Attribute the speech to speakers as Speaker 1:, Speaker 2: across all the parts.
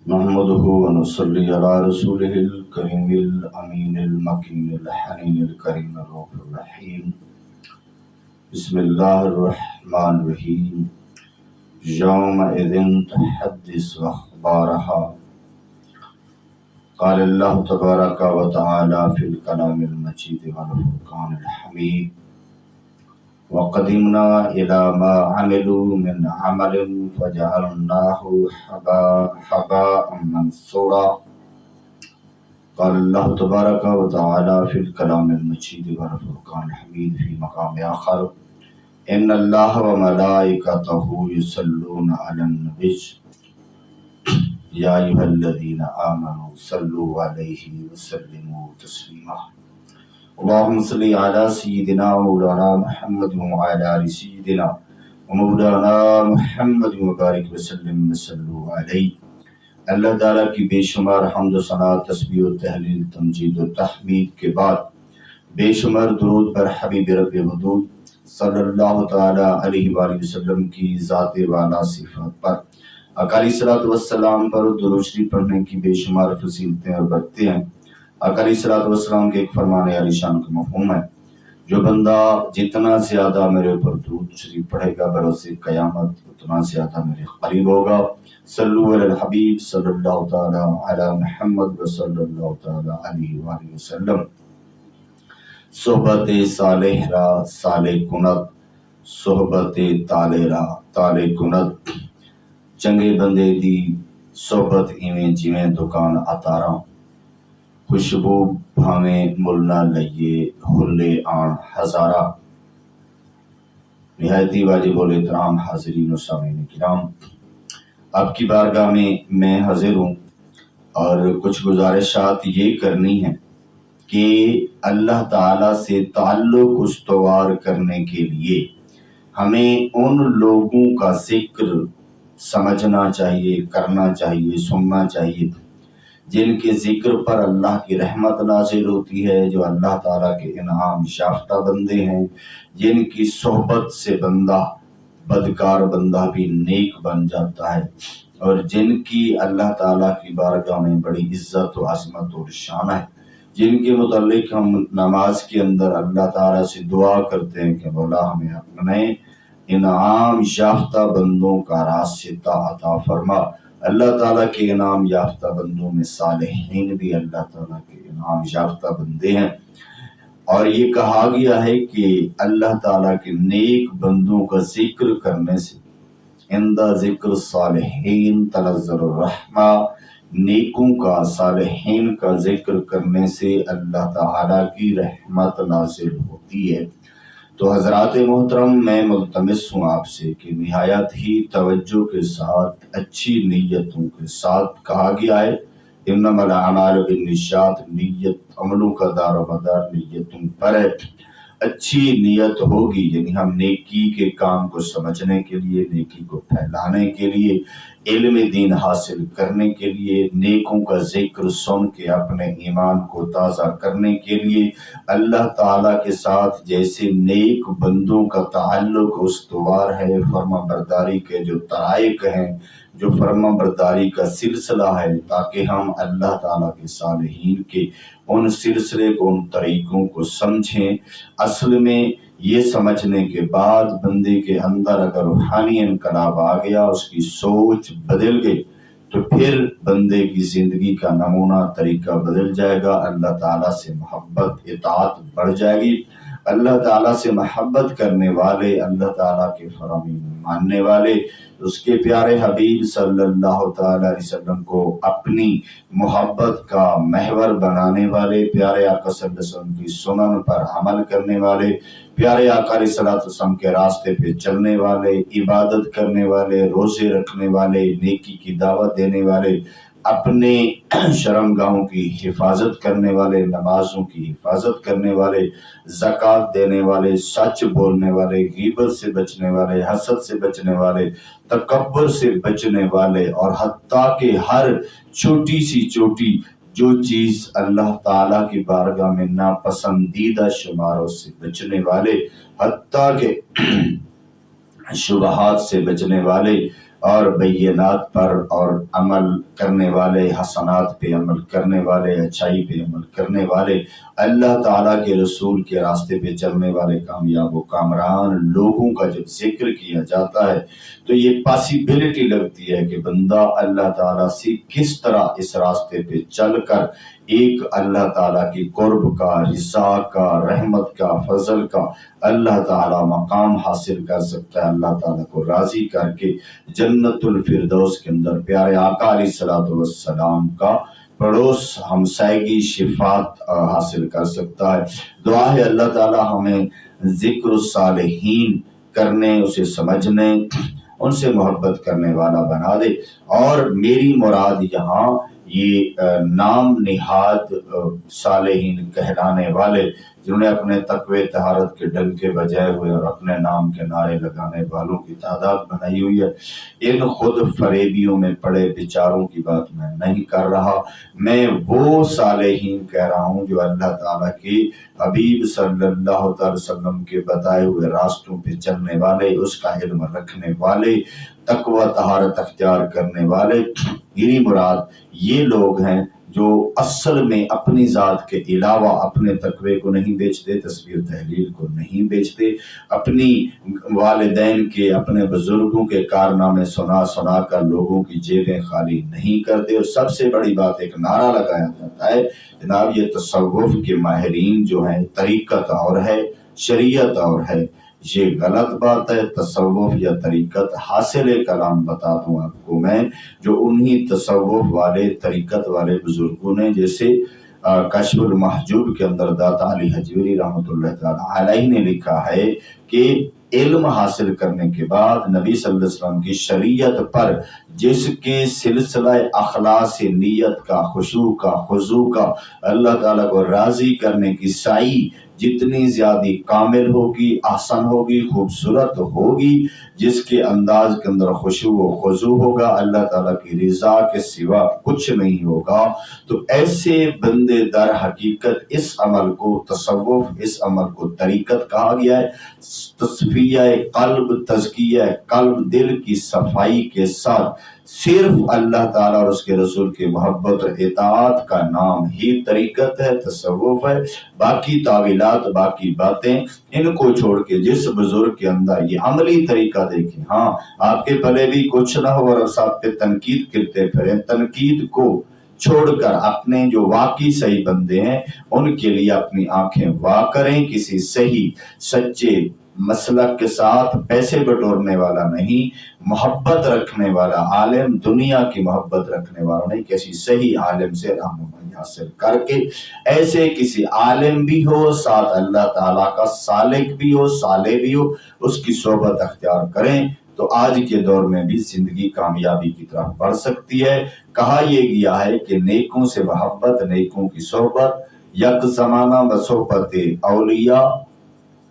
Speaker 1: نحمده ونصلي على رسوله الكريم الأمين المكين الحنين الكريم الرؤوف الرحيم. بسم الله الرحمن الرحيم. يومئذ تحدث أخبارها. قال الله تبارك وتعالى في الكلام المجيد والفرقان الحميد: وقدمنا إلى ما عملوا من عمل فجعلناه حباء منثورا. قال الله تبارك وتعالى في الكلام المجيد والفرقان الحميد في مقام آخر: إن الله وملائكته يصلون على النبي يا أيها الذين آمنوا صلوا عليه وسلموا تسليما. اللهم صل على سيدنا ومولانا محمد وعلى آل سيدنا ومولانا محمد وبارک وسلم وصلوا علیہ. اللہ تعالیٰ کی بے شمار حمد و ثنا، تسبیح و تہلیل، تمجید و تحمید کے بعد بے شمار درود پر حبیب رب ودود صلی اللہ تعالی علیہ وآلہ وسلم کی ذات والا صفات پر اکالی صلاۃ والسلام پر درود شریف پڑھنے کی بے شمار فضیلتیں اور برکتیں ہیں. اکالی صلاۃ والسلام کے ایک فرمان عالی شان کا مفہوم ہے: جو بندہ جتنا زیادہ میرے اوپر درود شریف پڑھے گا بروز قیامت اتنا زیادہ میرے قریب ہوگا. صلو علی الحبیب صلی اللہ تعالی علی محمد صلی اللہ تعالی علیہ وآلہ وسلم. صحبت صالح را صالح کند، صحبت طالح را طالح کند. چنگے بندے دی صحبت ایویں جویں دکان اتاراں، خوشبو بھاویں مل نہ لئیے ہلے آن ہزارہ. نہایتی واجب الاحترام حاضرین و سامعین کرام، آپ کی بارگاہ میں حاضر ہوں اور کچھ گزارشات یہ کرنی ہیں کہ اللہ تعالیٰ سے تعلق استوار کرنے کے لیے ہمیں ان لوگوں کا ذکر سمجھنا چاہیے، کرنا چاہیے، سننا چاہیے جن کے ذکر پر اللہ کی رحمت نازل ہوتی ہے، جو اللہ تعالیٰ کے انعام یافتہ بندے ہیں، جن کی صحبت سے بندہ بدکار بندہ بھی نیک بن جاتا ہے، اور جن کی اللہ تعالیٰ کی بارگاہ میں بڑی عزت و عظمت اور شان ہے، جن کے متعلق ہم نماز کے اندر اللہ تعالیٰ سے دعا کرتے ہیں کہ مولا ہمیں اپنے انعام یافتہ بندوں کا راستہ عطا فرما. اللہ تعالیٰ کے انعام یافتہ بندوں میں صالحین بھی اللہ تعالیٰ کے انعام یافتہ بندے ہیں، اور یہ کہا گیا ہے کہ اللہ تعالیٰ کے نیک بندوں کا ذکر کرنے سے عند ذکر صالحین تنزل الرحمہ، نیکوں کا صالحین کا ذکر کرنے سے اللہ تعالیٰ کی رحمت نازل ہوتی ہے. تو حضرات محترم، میں ملتمس ہوں آپ سے کہ نہایت ہی توجہ کے ساتھ، اچھی نیتوں کے ساتھ، کہا گیا ہے انما الاعمال بالنیات، نیت عملوں کا دار و مدار نیتوں پر ہے. اچھی نیت ہوگی یعنی ہم نیکی کے کام کو سمجھنے کے لیے، نیکی کو پھیلانے کے لیے، علم دین حاصل کرنے کے لیے، نیکوں کا ذکر سن کے اپنے ایمان کو تازہ کرنے کے لیے، اللہ تعالیٰ کے ساتھ جیسے نیک بندوں کا تعلق استوار ہے، فرما برداری کے جو طرائق ہیں، جو فرما برداری کا سلسلہ ہے، تاکہ ہم اللہ تعالیٰ کے صالحین کے ان سلسلے کو، ان طریقوں کو سمجھیں. اصل میں یہ سمجھنے کے بعد بندے کے اندر اگر روحانی انقلاب آ گیا، اس کی سوچ بدل گئی، تو پھر بندے کی زندگی کا نمونہ طریقہ بدل جائے گا. اللہ تعالیٰ سے محبت، اطاعت بڑھ جائے گی. اللہ تعالیٰ سے محبت کرنے والے، اللہ تعالیٰ کے فرامین ماننے والے، اس کے پیارے حبیب صلی اللہ تعالیٰ علیہ وسلم کو اپنی محبت کا محور بنانے والے، پیارے آقا صلی اللہ علیہ وسلم کی سنن پر عمل کرنے والے، پیارے آقا علیہ الصلوۃ والسلام کے راستے پہ چلنے والے، عبادت کرنے والے، روزے رکھنے والے، نیکی کی دعوت دینے والے، اپنے شرمگاہوں کی حفاظت کرنے والے، نمازوں کی حفاظت کرنے والے، زکوٰۃ دینے والے، سچ بولنے والے، غیبت سے بچنے والے، حسد سے بچنے والے، تکبر سے بچنے والے، اور حتیٰ کہ ہر چھوٹی سی چھوٹی جو چیز اللہ تعالیٰ کی بارگاہ میں ناپسندیدہ شماروں سے بچنے والے، حتیٰ کہ شبہات سے بچنے والے، اور بینات پر اور عمل کرنے والے، حسنات پہ عمل کرنے والے، اچھائی پہ عمل کرنے والے، اللہ تعالیٰ کے رسول کے راستے پہ چلنے والے کامیاب و کامران لوگوں کا جب ذکر کیا جاتا ہے تو یہ پاسبلٹی لگتی ہے کہ بندہ اللہ تعالیٰ سے کس طرح اس راستے پہ چل کر ایک اللہ تعالیٰ کی قرب کا، رضا کا، رحمت کا، فضل کا اللہ تعالیٰ مقام حاصل کر سکتا ہے، اللہ تعالیٰ کو راضی کر کے جنت الفردوس کے اندر پیارے آقا علیہ الصلوۃ والسلام کا پڑوس ہمسائیگی شفاعت حاصل کر سکتا ہے۔ دعا ہے اللہ تعالیٰ ہمیں ذکر الصالحین کرنے، اسے سمجھنے، ان سے محبت کرنے والا بنا دے۔ اور میری مراد یہاں یہ نام نہاد صالحین کہلانے والے، جنہوں نے اپنے تقوی طہارت کے ڈنکے بجائے ہوئے اور اپنے نام کے نعرے لگانے والوں کی تعداد بنائی ہوئی ہے، ان خود فریبیوں میں پڑے بیچاروں کی بات میں نہیں کر رہا، میں وہ صالحین کہہ رہا ہوں جو اللہ تعالیٰ کے حبیب صلی اللہ تعالی وسلم کے بتائے ہوئے راستوں پہ چلنے والے، اس کا علم رکھنے والے، تقوی طہارت اختیار کرنے والے۔ میری مراد یہ لوگ ہیں جو اصل میں اپنی ذات کے علاوہ اپنے تقوی کو نہیں بیچتے، تسبیح تحلیل کو نہیں بیچتے، اپنی والدین کے، اپنے بزرگوں کے کارنامے سنا سنا کر لوگوں کی جیبیں خالی نہیں کرتے۔ اور سب سے بڑی بات ایک نعرہ لگایا جاتا ہے، جناب یہ تصوف کے ماہرین جو ہیں، طریقت اور ہے، شریعت اور ہے۔ یہ غلط بات ہے۔ تصوف یا طریقت حاصل کلام بتا دوں آپ کو میں، جو انہی تصوف والے طریقت والے بزرگوں نے، جیسے کشف المحجوب کے اندر داتا علی حجویری رحمۃ اللہ تعالی علیہ نے لکھا ہے کہ علم حاصل کرنے کے بعد نبی صلی اللہ علیہ وسلم کی شریعت پر جس کے سلسلہ اخلاص نیت کا، خشوع کا، خضوع کا، اللہ تعالیٰ کو راضی کرنے کی سعی جتنی زیادہ کامل ہوگی، احسن ہوگی، خوبصورت ہوگی، جس کے انداز کے اندر خشوع و خضوع ہوگا، اللہ تعالیٰ کی رضا کے سوا کچھ نہیں ہوگا، تو ایسے بندے در حقیقت اس عمل کو تصوف، اس عمل کو طریقت کہا گیا ہے۔ تصفیہ قلب، تزکیہ قلب، دل کی صفائی کے ساتھ صرف اللہ تعالیٰ اور اس کے رسول کی محبت اور اطاعت کا نام ہی طریقت ہے، تصوف ہے۔ باقی تعویلات، باقی باتیں، ان کو چھوڑ کے جس بزرگ کے اندر یہ عملی طریقہ دیکھیں، ہاں آپ کے پلے بھی کچھ نہ ہو اور آپ پہ تنقید کرتے پھریں، تنقید کو چھوڑ کر اپنے جو واقعی صحیح بندے ہیں ان کے لیے اپنی آنکھیں وا کریں، کسی صحیح سچے مسلک کے ساتھ، پیسے بٹورنے والا نہیں، محبت رکھنے والا عالم، دنیا کی محبت رکھنے والا نہیں، کسی صحیح عالم سے رہنمائی حاصل کر کے، ایسے کسی عالم بھی ہو، ساتھ اللہ تعالیٰ کا سالک بھی ہو، صالح بھی ہو، اس کی صحبت اختیار کریں تو آج کے دور میں بھی زندگی کامیابی کی طرف بڑھ سکتی ہے۔ کہا یہ گیا ہے کہ نیکوں سے محبت، نیکوں کی صحبت، یک زمانہ بصحبت اولیاء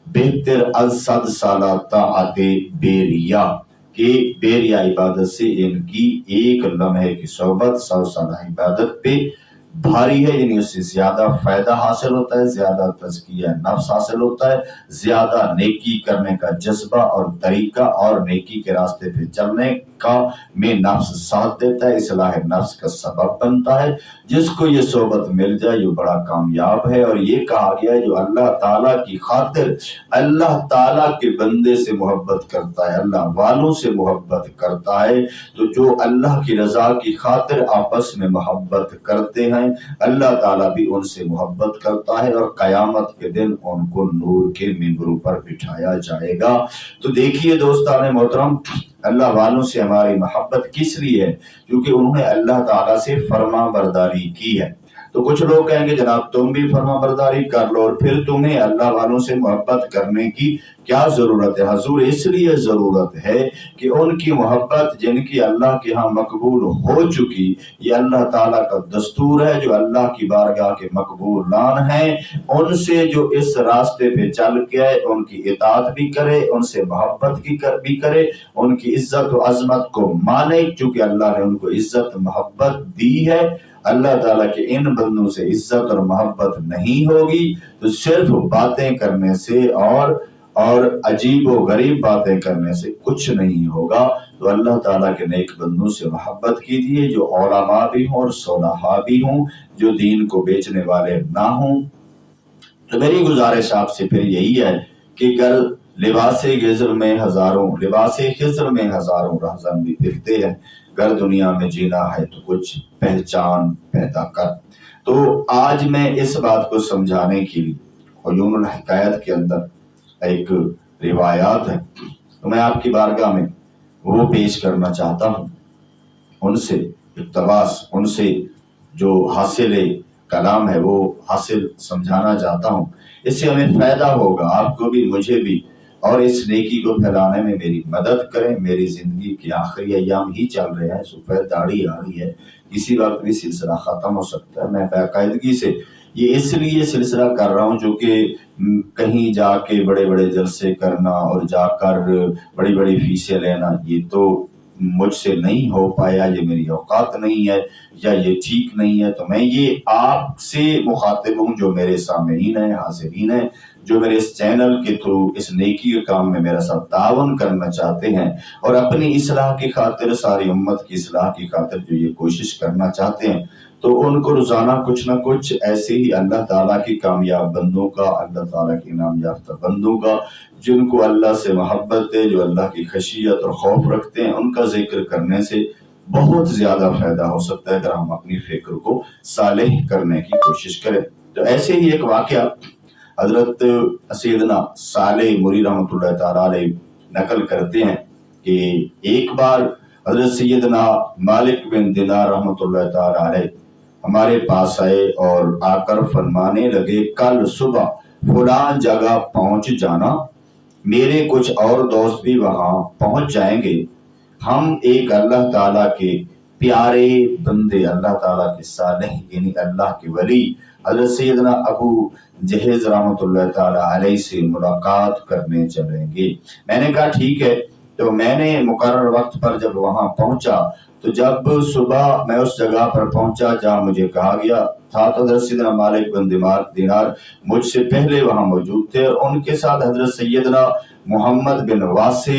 Speaker 1: بہتر از 100 سالہ طاعت بیریا، کہ بیریا عبادت سے ان کی ایک لمحے کی صحبت 100 سالہ عبادت پہ بھاری ہے، یعنی اس سے زیادہ فائدہ حاصل ہوتا ہے، زیادہ تزکیہ نفس حاصل ہوتا ہے، زیادہ نیکی کرنے کا جذبہ اور طریقہ اور نیکی کے راستے پہ چلنے کا میں نفس ساتھ دیتا ہے، اصلاح نفس کا سبب بنتا ہے۔ جس کو یہ صحبت مل جائے یہ بڑا کامیاب ہے۔ اور یہ کہا گیا ہے جو اللہ تعالیٰ کی خاطر اللہ تعالیٰ کے بندے سے محبت کرتا ہے، اللہ والوں سے محبت کرتا ہے، تو جو اللہ کی رضا کی خاطر آپس میں محبت کرتے ہیں اللہ تعالیٰ بھی ان سے محبت کرتا ہے، اور قیامت کے دن ان کو نور کے ممبروں پر بٹھایا جائے گا۔ تو دیکھیے دوستان محترم، اللہ والوں سے ہماری محبت کس لیے ہے؟ کیونکہ انہوں نے اللہ تعالیٰ سے فرما برداری کی ہے۔ تو کچھ لوگ کہیں گے جناب تم بھی فرما برداری کر لو، اور پھر تمہیں اللہ والوں سے محبت کرنے کی کیا ضرورت ہے؟ حضور اس لیے ضرورت ہے کہ ان کی محبت جن کی اللہ کے ہاں مقبول ہو چکی، یہ اللہ تعالیٰ کا دستور ہے، جو اللہ کی بارگاہ کے مقبولان ہیں ان سے جو اس راستے پہ چل کے آئے ان کی اطاعت بھی کرے، ان سے محبت بھی کرے، ان کی عزت و عظمت کو مانے، چونکہ اللہ نے ان کو عزت محبت دی ہے۔ اللہ تعالیٰ کے ان بندوں سے عزت اور محبت نہیں ہوگی تو صرف باتیں کرنے سے اور عجیب و غریب باتیں کرنے سے کچھ نہیں ہوگا۔ تو اللہ تعالیٰ کے نیک بندوں سے محبت کیجیے جو علماء بھی ہوں اور صلحاء بھی ہوں، جو دین کو بیچنے والے نہ ہوں۔ تو میری گزارش آپ سے پھر یہی ہے کہ کل لباس خضر میں ہزاروں رہزن بھی پھرتے ہیں، گر دنیا میں جینا ہے تو کچھ پہچان پیدا کر۔ تو آج میں اس بات کو سمجھانے کے لیے عیون الحکایت کے اندر ایک روایات ہے، تو میں آپ کی بارگاہ میں وہ پیش کرنا چاہتا ہوں، ان سے اقتباس، ان سے جو حاصل کلام ہے وہ حاصل سمجھانا چاہتا ہوں۔ اس سے ہمیں فائدہ ہوگا، آپ کو بھی مجھے بھی، اور اس نیکی کو پھیلانے میں میری مدد کریں۔ میری زندگی کے آخری ایام ہی چل رہے ہیں، سفید داڑھی آ رہی ہے، کسی وقت بھی سلسلہ ختم ہو سکتا ہے۔ میں باقاعدگی سے یہ اس لیے سلسلہ کر رہا ہوں جو کہ کہیں جا کے بڑے بڑے جلسے کرنا اور جا کر بڑی بڑی فیسیں لینا، یہ تو مجھ سے نہیں ہو پایا، یہ میری اوقات نہیں ہے یا یہ ٹھیک نہیں ہے۔ تو میں یہ آپ سے مخاطب ہوں جو میرے سامعین ہیں، حاضرین ہیں، جو میرے اس چینل کے تھرو اس نیکی کے کام میں میرا ساتھ تعاون کرنا چاہتے ہیں اور اپنی اصلاح کی خاطر، ساری امت کی اصلاح کی خاطر جو یہ کوشش کرنا چاہتے ہیں، تو ان کو روزانہ کچھ نہ کچھ ایسے ہی اللہ تعالیٰ کی کامیاب بندوں کا، اللہ تعالیٰ کی انعام یافتہ بندوں کا، جن کو اللہ سے محبت ہے، جو اللہ کی خشیت اور خوف رکھتے ہیں، ان کا ذکر کرنے سے بہت زیادہ فائدہ ہو سکتا ہے اگر ہم اپنی فکر کو صالح کرنے کی کوشش کریں۔ تو ایسے ہی ایک واقعہ حضرت سیدنا صالح موری رحمۃ اللہ تعالیٰ علیہ نقل کرتے ہیں کہ ایک بار حضرت سیدنا مالک بن دینار رحمۃ اللہ تعالیٰ علیہ ہمارے پاس آئے اور آ کر فرمانے لگے، کل صبح فلاں جگہ پہنچ جانا، میرے کچھ اور دوست بھی وہاں پہنچ جائیں گے، ہم ایک اللہ تعالیٰ کے پیارے بندے، اللہ تعالیٰ کے صالح یعنی اللہ کے ولی حضرت سیدنا ابو جہیز رحمۃ اللہ تعالیٰ علیہ سے ملاقات کرنے چلیں گے۔ میں نے کہا ٹھیک ہے۔ تو میں نے مقرر وقت پر جب وہاں پہنچا، تو جب صبح میں اس جگہ پر پہنچا جہاں مجھے کہا گیا تھا، تو حضرت سیدنا مالک بن دینار مجھ سے پہلے وہاں موجود تھے، اور ان کے ساتھ حضرت سیدنا محمد بن واسع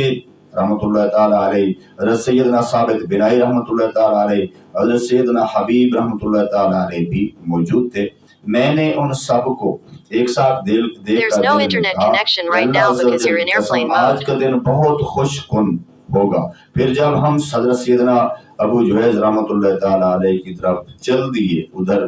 Speaker 1: رحمۃ اللہ تعالیٰ علیہ، حضرت سیدنا ثابت بنائی رحمۃ اللہ تعالیٰ علیہ، حضرت سیدنا حبیب رحمۃ اللہ تعالیٰ علیہ بھی موجود تھے۔ میں نے ان سب کو ایک ساتھ دیکھ کر آج کا دن بہت خوش کن ہوگا۔ پھر جب ہم حضرت سیدنا ابو جہیز رحمۃ اللہ تعالیٰ علیہ کی طرف چل دیے ادھر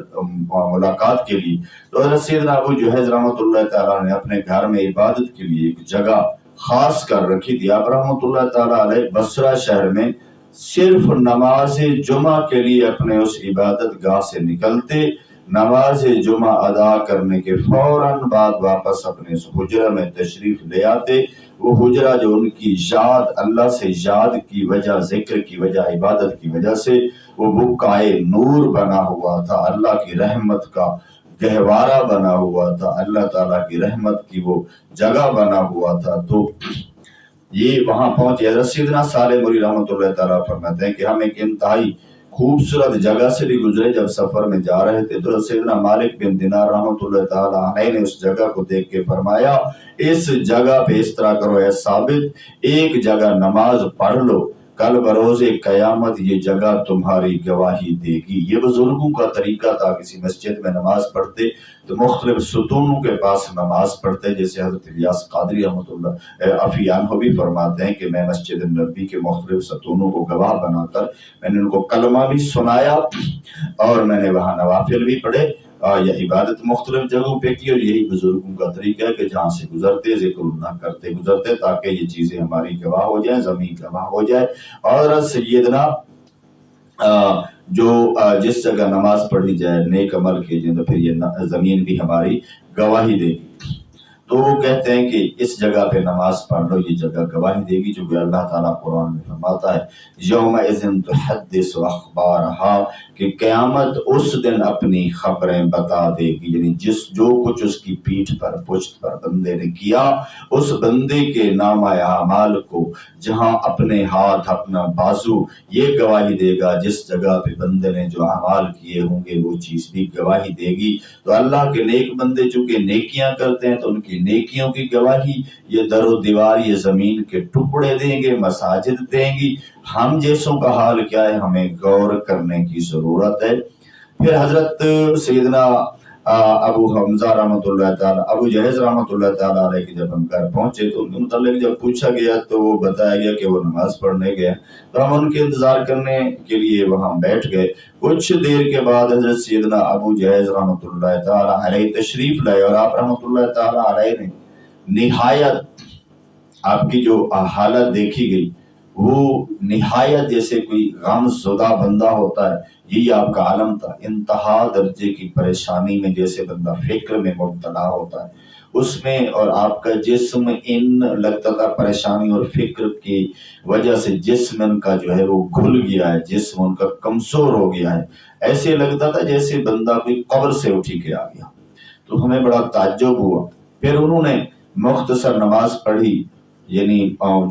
Speaker 1: ملاقات کے لیے، تو حضرت سیدنا ابو جہیز رحمۃ اللہ تعالیٰ نے اپنے گھر میں عبادت کے لیے ایک جگہ خاص کر رکھی تھی۔ آپ رحمۃ اللہ تعالیٰ علیہ بصرہ شہر میں صرف نماز جمعہ کے لیے اپنے اس عبادت گاہ سے نکلتے، نماز جمعہ ادا کرنے کے فوراً بعد واپس اپنے اس حجرہ میں تشریف لے آتے۔ وہ حجرہ جو ان کی یاد، اللہ سے یاد کی وجہ، ذکر کی وجہ، عبادت کی وجہ سے وہ بقعۂ نور بنا ہوا تھا، اللہ کی رحمت کا گہوارہ بنا ہوا تھا، اللہ تعالیٰ کی رحمت کی وہ جگہ بنا ہوا تھا۔ تو یہ وہاں پہنچے۔ حضرت سیدنا صالح موری رحمۃ اللہ تعالیٰ فرماتے ہیں کہ ہم ایک انتہائی خوبصورت جگہ سے بھی گزرے، جب سفر میں جا رہے تھے تو سیدنا مالک بن دینار رحمۃ اللہ تعالیٰ علیہ نے اس جگہ کو دیکھ کے فرمایا، اس جگہ پہ اس طرح کرو اے ثابت، ایک جگہ نماز پڑھ لو، کل بروز قیامت یہ جگہ تمہاری گواہی دے گی۔ یہ بزرگوں کا طریقہ تھا، کسی مسجد میں نماز پڑھتے تو مختلف ستونوں کے پاس نماز پڑھتے، جیسے حضرت الیاس قادری رحمۃ اللہ عفیان ہو بھی فرماتے ہیں کہ میں مسجد نبی کے مختلف ستونوں کو گواہ بنا کر میں نے ان کو کلمہ بھی سنایا اور میں نے وہاں نوافل بھی پڑھے یا عبادت مختلف جگہوں پہ کی، اور یہی بزرگوں کا طریقہ ہے کہ جہاں سے گزرتے ذکر اللہ کرتے گزرتے تاکہ یہ چیزیں ہماری گواہ ہو جائیں، زمین گواہ ہو جائے۔ اور سیدنا جو جس جگہ نماز پڑھی جائے، نیک عمل کیے جائیں، تو پھر یہ زمین بھی ہماری گواہی دے گی۔ تو وہ کہتے ہیں کہ اس جگہ پہ نماز پڑھ لو، یہ جگہ گواہی دے گی، جو کہ اللہ تعالیٰ قرآن میں فرماتا ہے یومئذ تحدث اخبارہا، کہ قیامت اس دن اپنی خبریں بتا دے گی، یعنی جو کچھ اس کی پیٹھ پر پشت پر بندے نے کیا، اس بندے کے نامہ اعمال کو جہاں اپنے ہاتھ اپنا بازو یہ گواہی دے گا، جس جگہ پہ بندے نے جو اعمال کیے ہوں گے وہ چیز بھی گواہی دے گی۔ تو اللہ کے نیک بندے چونکہ نیکیاں کرتے ہیں تو ان کی نیکیوں کی گواہی، یہ در و دیوار یہ زمین کے ٹکڑے دیں گے، مساجد دیں گی، ہم جیسوں کا حال کیا ہے ہمیں غور کرنے کی ضرورت ہے۔ پھر حضرت سیدنا ابو حمزہ رحمۃ اللہ تعالیٰ، ابو جہیز رحمۃ اللہ تعالیٰ علیہ کی جب ہم گھر پہنچے تو ان کے متعلق جب پوچھا گیا تو وہ بتایا گیا کہ وہ نماز پڑھنے گئے، تو ہم ان کے انتظار کرنے کے لیے وہاں بیٹھ گئے۔ کچھ دیر کے بعد حضرت سیدنا ابو جہیز رحمۃ اللہ تعالیٰ علیہ تشریف لائے، اور آپ رحمۃ اللہ تعالیٰ علیہ نے نہایت آپ کی جو حالت دیکھی گئی وہ نہایت جیسے کوئی غم زدہ بندہ ہوتا ہے، یہی آپ کا عالم تھا۔ انتہا درجے کی پریشانی میں جیسے بندہ فکر میں مبتلا ہوتا ہے اس میں، اور آپ کا جسم ان لگتا تھا پریشانی اور فکر کی وجہ سے جسم ان کا جو ہے وہ گھل گیا ہے، جسم ان کا کمزور ہو گیا ہے، ایسے لگتا تھا جیسے بندہ کوئی قبر سے اٹھی کے آ گیا۔ تو ہمیں بڑا تعجب ہوا۔ پھر انہوں نے مختصر نماز پڑھی، یعنی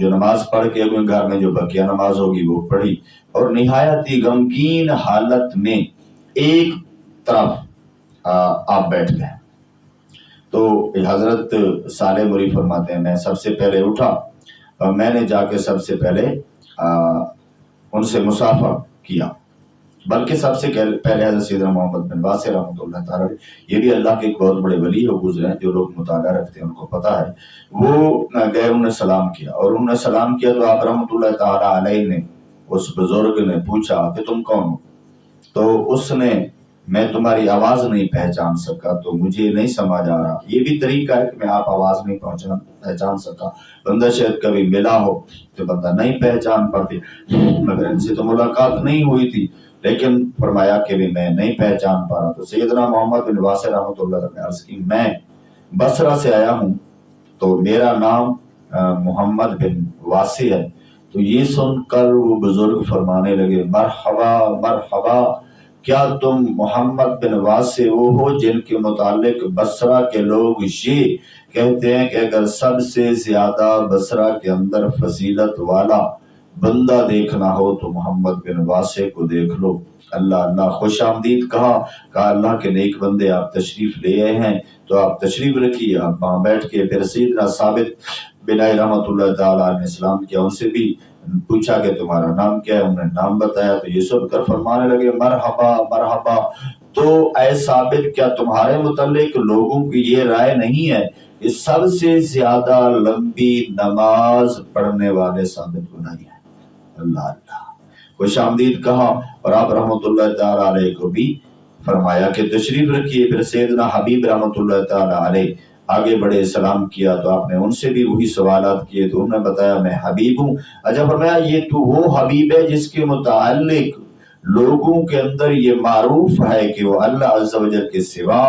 Speaker 1: جو نماز پڑھ کے گھر میں جو بقیہ نماز ہوگی وہ پڑھی، اور نہایت ہی غمگین حالت میں ایک طرف آپ بیٹھ گئے۔ تو حضرت صالح موری فرماتے ہیں میں سب سے پہلے اٹھا اور میں نے جا کے سب سے پہلے ان سے مصافحہ کیا، بلکہ سب سے پہلے حضرت سیدنا محمد بن واسع رحمۃ اللہ تعالیٰ، یہ بھی اللہ کے ایک بہت بڑے ولی ہو گزرے ہیں، جو لوگ مطالعہ رکھتے ہیں ان کو پتہ ہے، وہ گئے، انہوں نے سلام کیا، اور انہوں نے سلام کیا تو آپ رحمۃ اللہ تعالیٰ علیہ نے اس بزرگ نے پوچھا کہ تم کون ہو؟ تو اس نے میں تمہاری آواز نہیں پہچان سکا، تو مجھے نہیں سمجھ آ رہا۔ یہ بھی طریقہ ہے کہ میں آپ آواز نہیں پہچان سکا، بندہ شاید کبھی ملا ہو تو بندہ نہیں پہچان پاتی، مگر ان سے تو ملاقات نہیں ہوئی تھی، لیکن فرمایا کہ بھی میں نہیں پہچان پا رہا۔ تو سیدنا محمد بن واسع رحمۃ اللہ نے عرض کی میں بصرہ سے آیا ہوں، تو میرا نام محمد بن واسع ہے۔ تو یہ سن کر وہ بزرگ فرمانے لگے مرحبا مرحبا، کیا تم محمد بن واسع وہ ہو جن کے متعلق بصرہ کے لوگ یہ کہتے ہیں کہ اگر سب سے زیادہ بصرہ کے اندر فضیلت والا بندہ دیکھنا ہو تو محمد بن واسع کو دیکھ لو۔ اللہ اللہ، خوش آمدید کہا اللہ کے نیک بندے آپ تشریف لے آئے ہیں تو آپ تشریف رکھیے۔ آپ وہاں بیٹھ کے پھر سیدنا ثابت بن رحمۃ اللہ تعالیٰ نے اسلام کیا، ان سے بھی پوچھا کہ تمہارا نام کیا ہے، انہوں نے نام بتایا، تو یہ سن کر فرمانے لگے مرحبا مرحبا۔ تو اے ثابت، کیا تمہارے متعلق لوگوں کی یہ رائے نہیں ہے کہ سب سے زیادہ لمبی نماز پڑھنے والے ثابت گناہی ہیں؟ اللہ اللہ، خوش آمدید کہا، اور آپ رحمۃ اللہ تعالیٰ علیہ کو بھی فرمایا کہ تشریف رکھیے۔ پھر سیدنا حبیب رحمۃ اللہ تعالیٰ علیہ آگے بڑے، سلام کیا تو آپ نے ان سے بھی وہی سوالات کیے، تو انہوں نے بتایا میں حبیب ہوں۔ اچھا فرمایا یہ تو وہ حبیب ہے جس کے متعلق لوگوں کے اندر یہ معروف ہے کہ وہ اللہ عز و جل کے سوا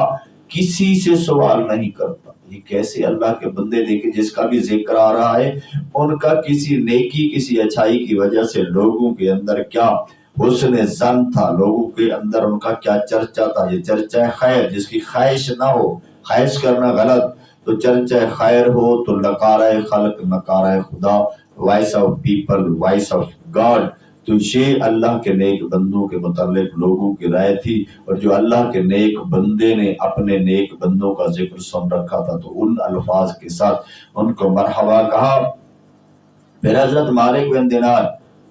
Speaker 1: کسی سے سوال نہیں کرتا۔ یہ کیسے اللہ کے بندے دیکھے جس کا بھی ذکر آ رہا ہے، ان کا کسی نیکی کسی اچھائی کی وجہ سے لوگوں کے اندر کیا حسن ظن تھا، لوگوں کے اندر ان کا کیا چرچا تھا۔ یہ چرچا خیر، جس کی خواہش نہ ہو، خواہش کرنا غلط، تو چرچا خیر ہو تو لقارہ خلق نکارہ خدا، voice of people voice of God. تو یہ اللہ کے نیک بندوں کے متعلق لوگوں کی رائے تھی، اور جو اللہ کے نیک بندے نے اپنے نیک بندوں کا ذکر سن رکھا تھا تو ان الفاظ کے ساتھ ان کو مرحبا کہا۔ پھر حضرت مالک بن دینار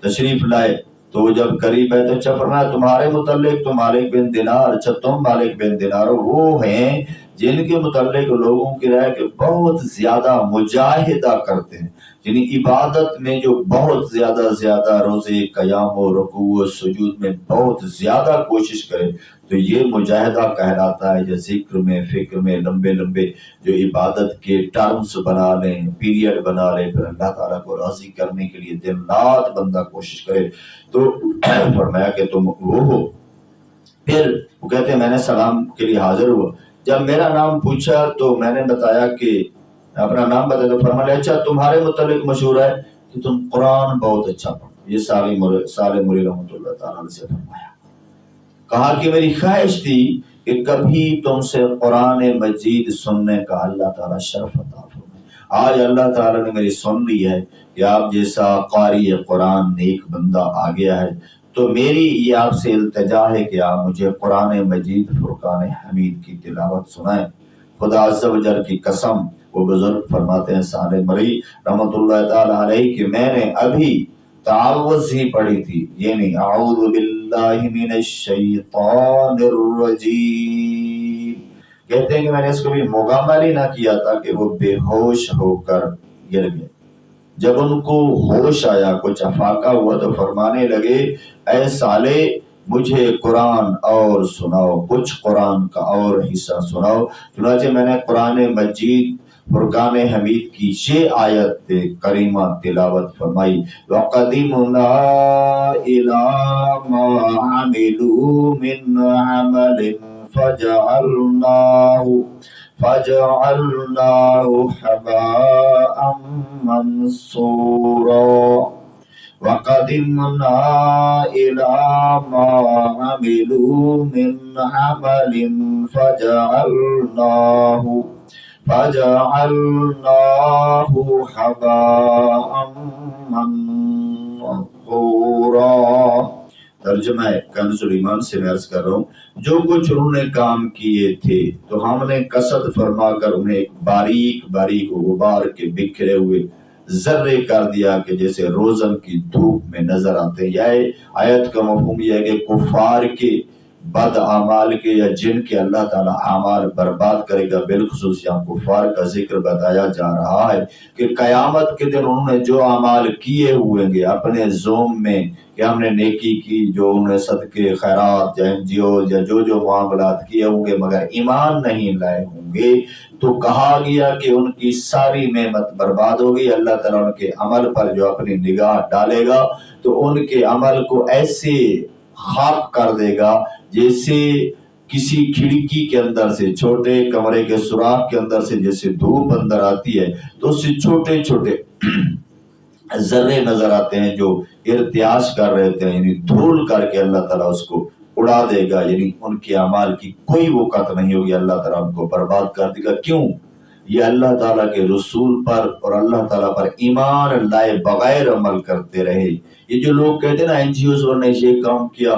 Speaker 1: تشریف لائے، تو وہ جب قریب ہے تو اچھا فرمایا تمہارے متعلق تو مالک بن دینار، اچھا تم مالک بن دینار وہ ہیں جن کے متعلق لوگوں کی رائے کہ بہت زیادہ مجاہدہ کرتے ہیں، یعنی عبادت میں جو بہت زیادہ روزے قیام و رکوع و سجود میں بہت زیادہ کوشش کرے تو یہ مجاہدہ کہلاتا ہے۔ یا ذکر میں فکر میں لمبے جو عبادت کے ٹرمز بنا لیں، پیریڈ بنا لیں، پھر اللہ تعالیٰ کو راضی کرنے کے لیے دن رات بندہ کوشش کرے، تو فرمایا کہ تم وہ ہو۔ پھر وہ کہتے ہیں میں نے سلام کے لیے حاضر ہوا، جب میرا نام پوچھا تو میں نے بتایا کہ اپنا نام بتایا، تو فرمایا اچھا تمہارے متعلق مشہور ہے کہ تم قرآن بہت اچھا پڑھو۔ یہ صالح موری رحمۃ اللہ تعالیٰ سے فرمایا، کہا کہ میری خواہش تھی کہ کبھی تم سے قرآن مجید سننے کا اللہ تعالیٰ شرف عطا فرمائے۔ آج اللہ تعالیٰ نے میری سن لی ہے کہ آپ جیسا قاری قرآن نیک بندہ آ گیا ہے، تو میری یہ آپ سے التجا ہے کہ آپ مجھے قرآن مجید فرقان حمید کی تلاوت سنائیں۔ خدا عز و جل کی قسم، وہ بزرگ فرماتے ہیں صالح مری رحمۃ اللہ تعالی علیہ کہ میں نے ابھی تعوذ ہی پڑھی تھی، یہ نہیں اعوذ باللہ من الشیطان الرجیم، کہتے ہیں کہ میں نے اس کو بھی مکمل ہی نہ کیا تھا کہ وہ بے ہوش ہو کر گر گئے۔ جب ان کو ہوش آیا، کچھ افاقہ ہوا، تو فرمانے لگے اے صالح مجھے قرآن اور سناؤ، کچھ قرآن کا اور حصہ سناؤ۔ چنانچہ میں نے قرآن مجید فرقان حمید کی یہ آیت کریمہ تلاوت فرمائی، وَقَدِمْنَا إِلَىٰ مَا عَمِلُوا مِنْ عَمَلٍ فَجَعَلْنَاهُ هَبَاءً مَنْثُورًا وَقَدِمْنَا إِلَىٰ مَا عَمِلُوا مِنْ عَمَلٍ فَجَعَلْنَاهُ هَبَاءً مَنْثُورًا۔ ترجمہ ہے کنز الایمان سے میں عرض کر رہا ہوں، جو کچھ انہوں نے کام کیے تھے تو ہم نے قصد فرما کر انہیں ایک باریک باریک غبار کے بکھرے ہوئے ذرے کر دیا کہ جیسے روزن کی دھوپ میں نظر آتے ہیں۔ یہ آیت کا مفہوم یہ ہے کہ کفار کے بد اعمال کے یا جن کے اللہ تعالیٰ اعمال برباد کرے گا، بالخصوص یہاں کفار کا ذکر بتایا جا رہا ہے کہ قیامت کے دن انہوں نے جو اعمال کیے ہوئے گے اپنے زوم میں کہ ہم نے نیکی کی، جو انہوں نے صدقے خیرات یا NGOs یا جو معاملات کیے ہوں گے مگر ایمان نہیں لائے ہوں گے، تو کہا گیا کہ ان کی ساری نعمت برباد ہوگی۔ اللہ تعالیٰ ان کے عمل پر جو اپنی نگاہ ڈالے گا تو ان کے عمل کو ایسے خاک کر دے گا جیسے کسی کھڑکی کے اندر سے، چھوٹے کمرے کے سوراخ کے اندر سے جیسے دھوپ اندر آتی ہے تو اس سے چھوٹے چھوٹے ذرے نظر آتے ہیں جو ارتعاش کر رہے ہوتے ہیں، یعنی دھول کر کے اللہ تعالیٰ اس کو اڑا دے گا، یعنی ان کے اعمال کی کوئی وقت نہیں ہوگی، اللہ تعالیٰ ان کو برباد کر دے گا۔ کیوں؟ یہ اللہ تعالیٰ کے رسول پر اور اللہ تعالیٰ پر ایمان لائے بغیر عمل کرتے رہے۔ یہ جو لوگ کہتے ہیں نا NGOs نے یہ کام کیا،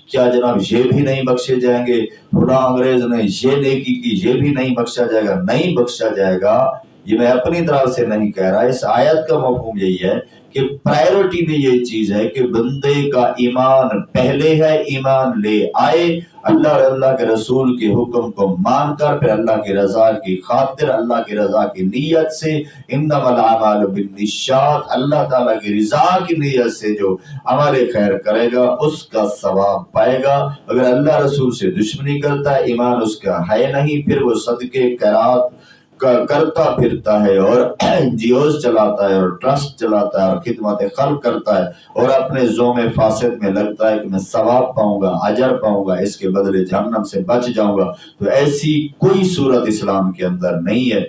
Speaker 1: کیا جناب یہ بھی نہیں بخشے جائیں گے، فلاں انگریز نے یہ نیکی کی یہ بھی نہیں بخشا جائے گا؟ نہیں بخشا جائے گا، یہ میں اپنی طرف سے نہیں کہہ رہا۔ اس آیت کا مفہوم یہی ہے کہ پرائیورٹی میں یہ چیز ہے کہ بندے کا ایمان پہلے ہے، ایمان لے آئے، اللہ اور اللہ کے رسول کے حکم کو مان کر، پھر اللہ کی رضا کی خاطر، اللہ کی رضا کی نیت سے، انما الاعمال بالنیات، اللہ تعالیٰ کی رضا کی نیت سے جو عمل خیر کرے گا اس کا ثواب پائے گا۔ اگر اللہ رسول سے دشمنی کرتا ہے، ایمان اس کا ہے نہیں، پھر وہ صدقے خیرات کرتا پھرتا ہے اور NGOs چلاتا ہے اور ٹرسٹ چلاتا ہے اور خدمت خلق کرتا ہے اور اپنے زوم فاسد میں لگتا ہے کہ میں ثواب پاؤں گا، اجر پاؤں گا، اس کے بدلے جہنم سے بچ جاؤں گا، تو ایسی کوئی صورت اسلام کے اندر نہیں ہے۔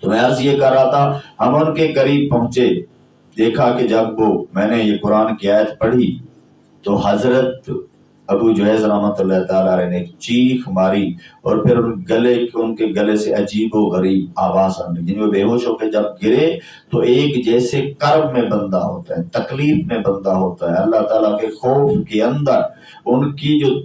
Speaker 1: تو میں عرض یہ کر رہا تھا، ہم ان کے قریب پہنچے، دیکھا کہ جب میں نے یہ قرآن کی آیت پڑھی تو حضرت ابو جہیز رحمۃ اللہ تعالیٰ علیہ نے ایک چیخ ماری اور پھر ان کے گلے سے عجیب و غریب آواز آنے لگی، جن میں بے ہوش ہو کے جب گرے تو ایک جیسے کرب میں بندہ ہوتا ہے، تکلیف میں بندہ ہوتا ہے، اللہ تعالیٰ کے خوف کے اندر ان کی جو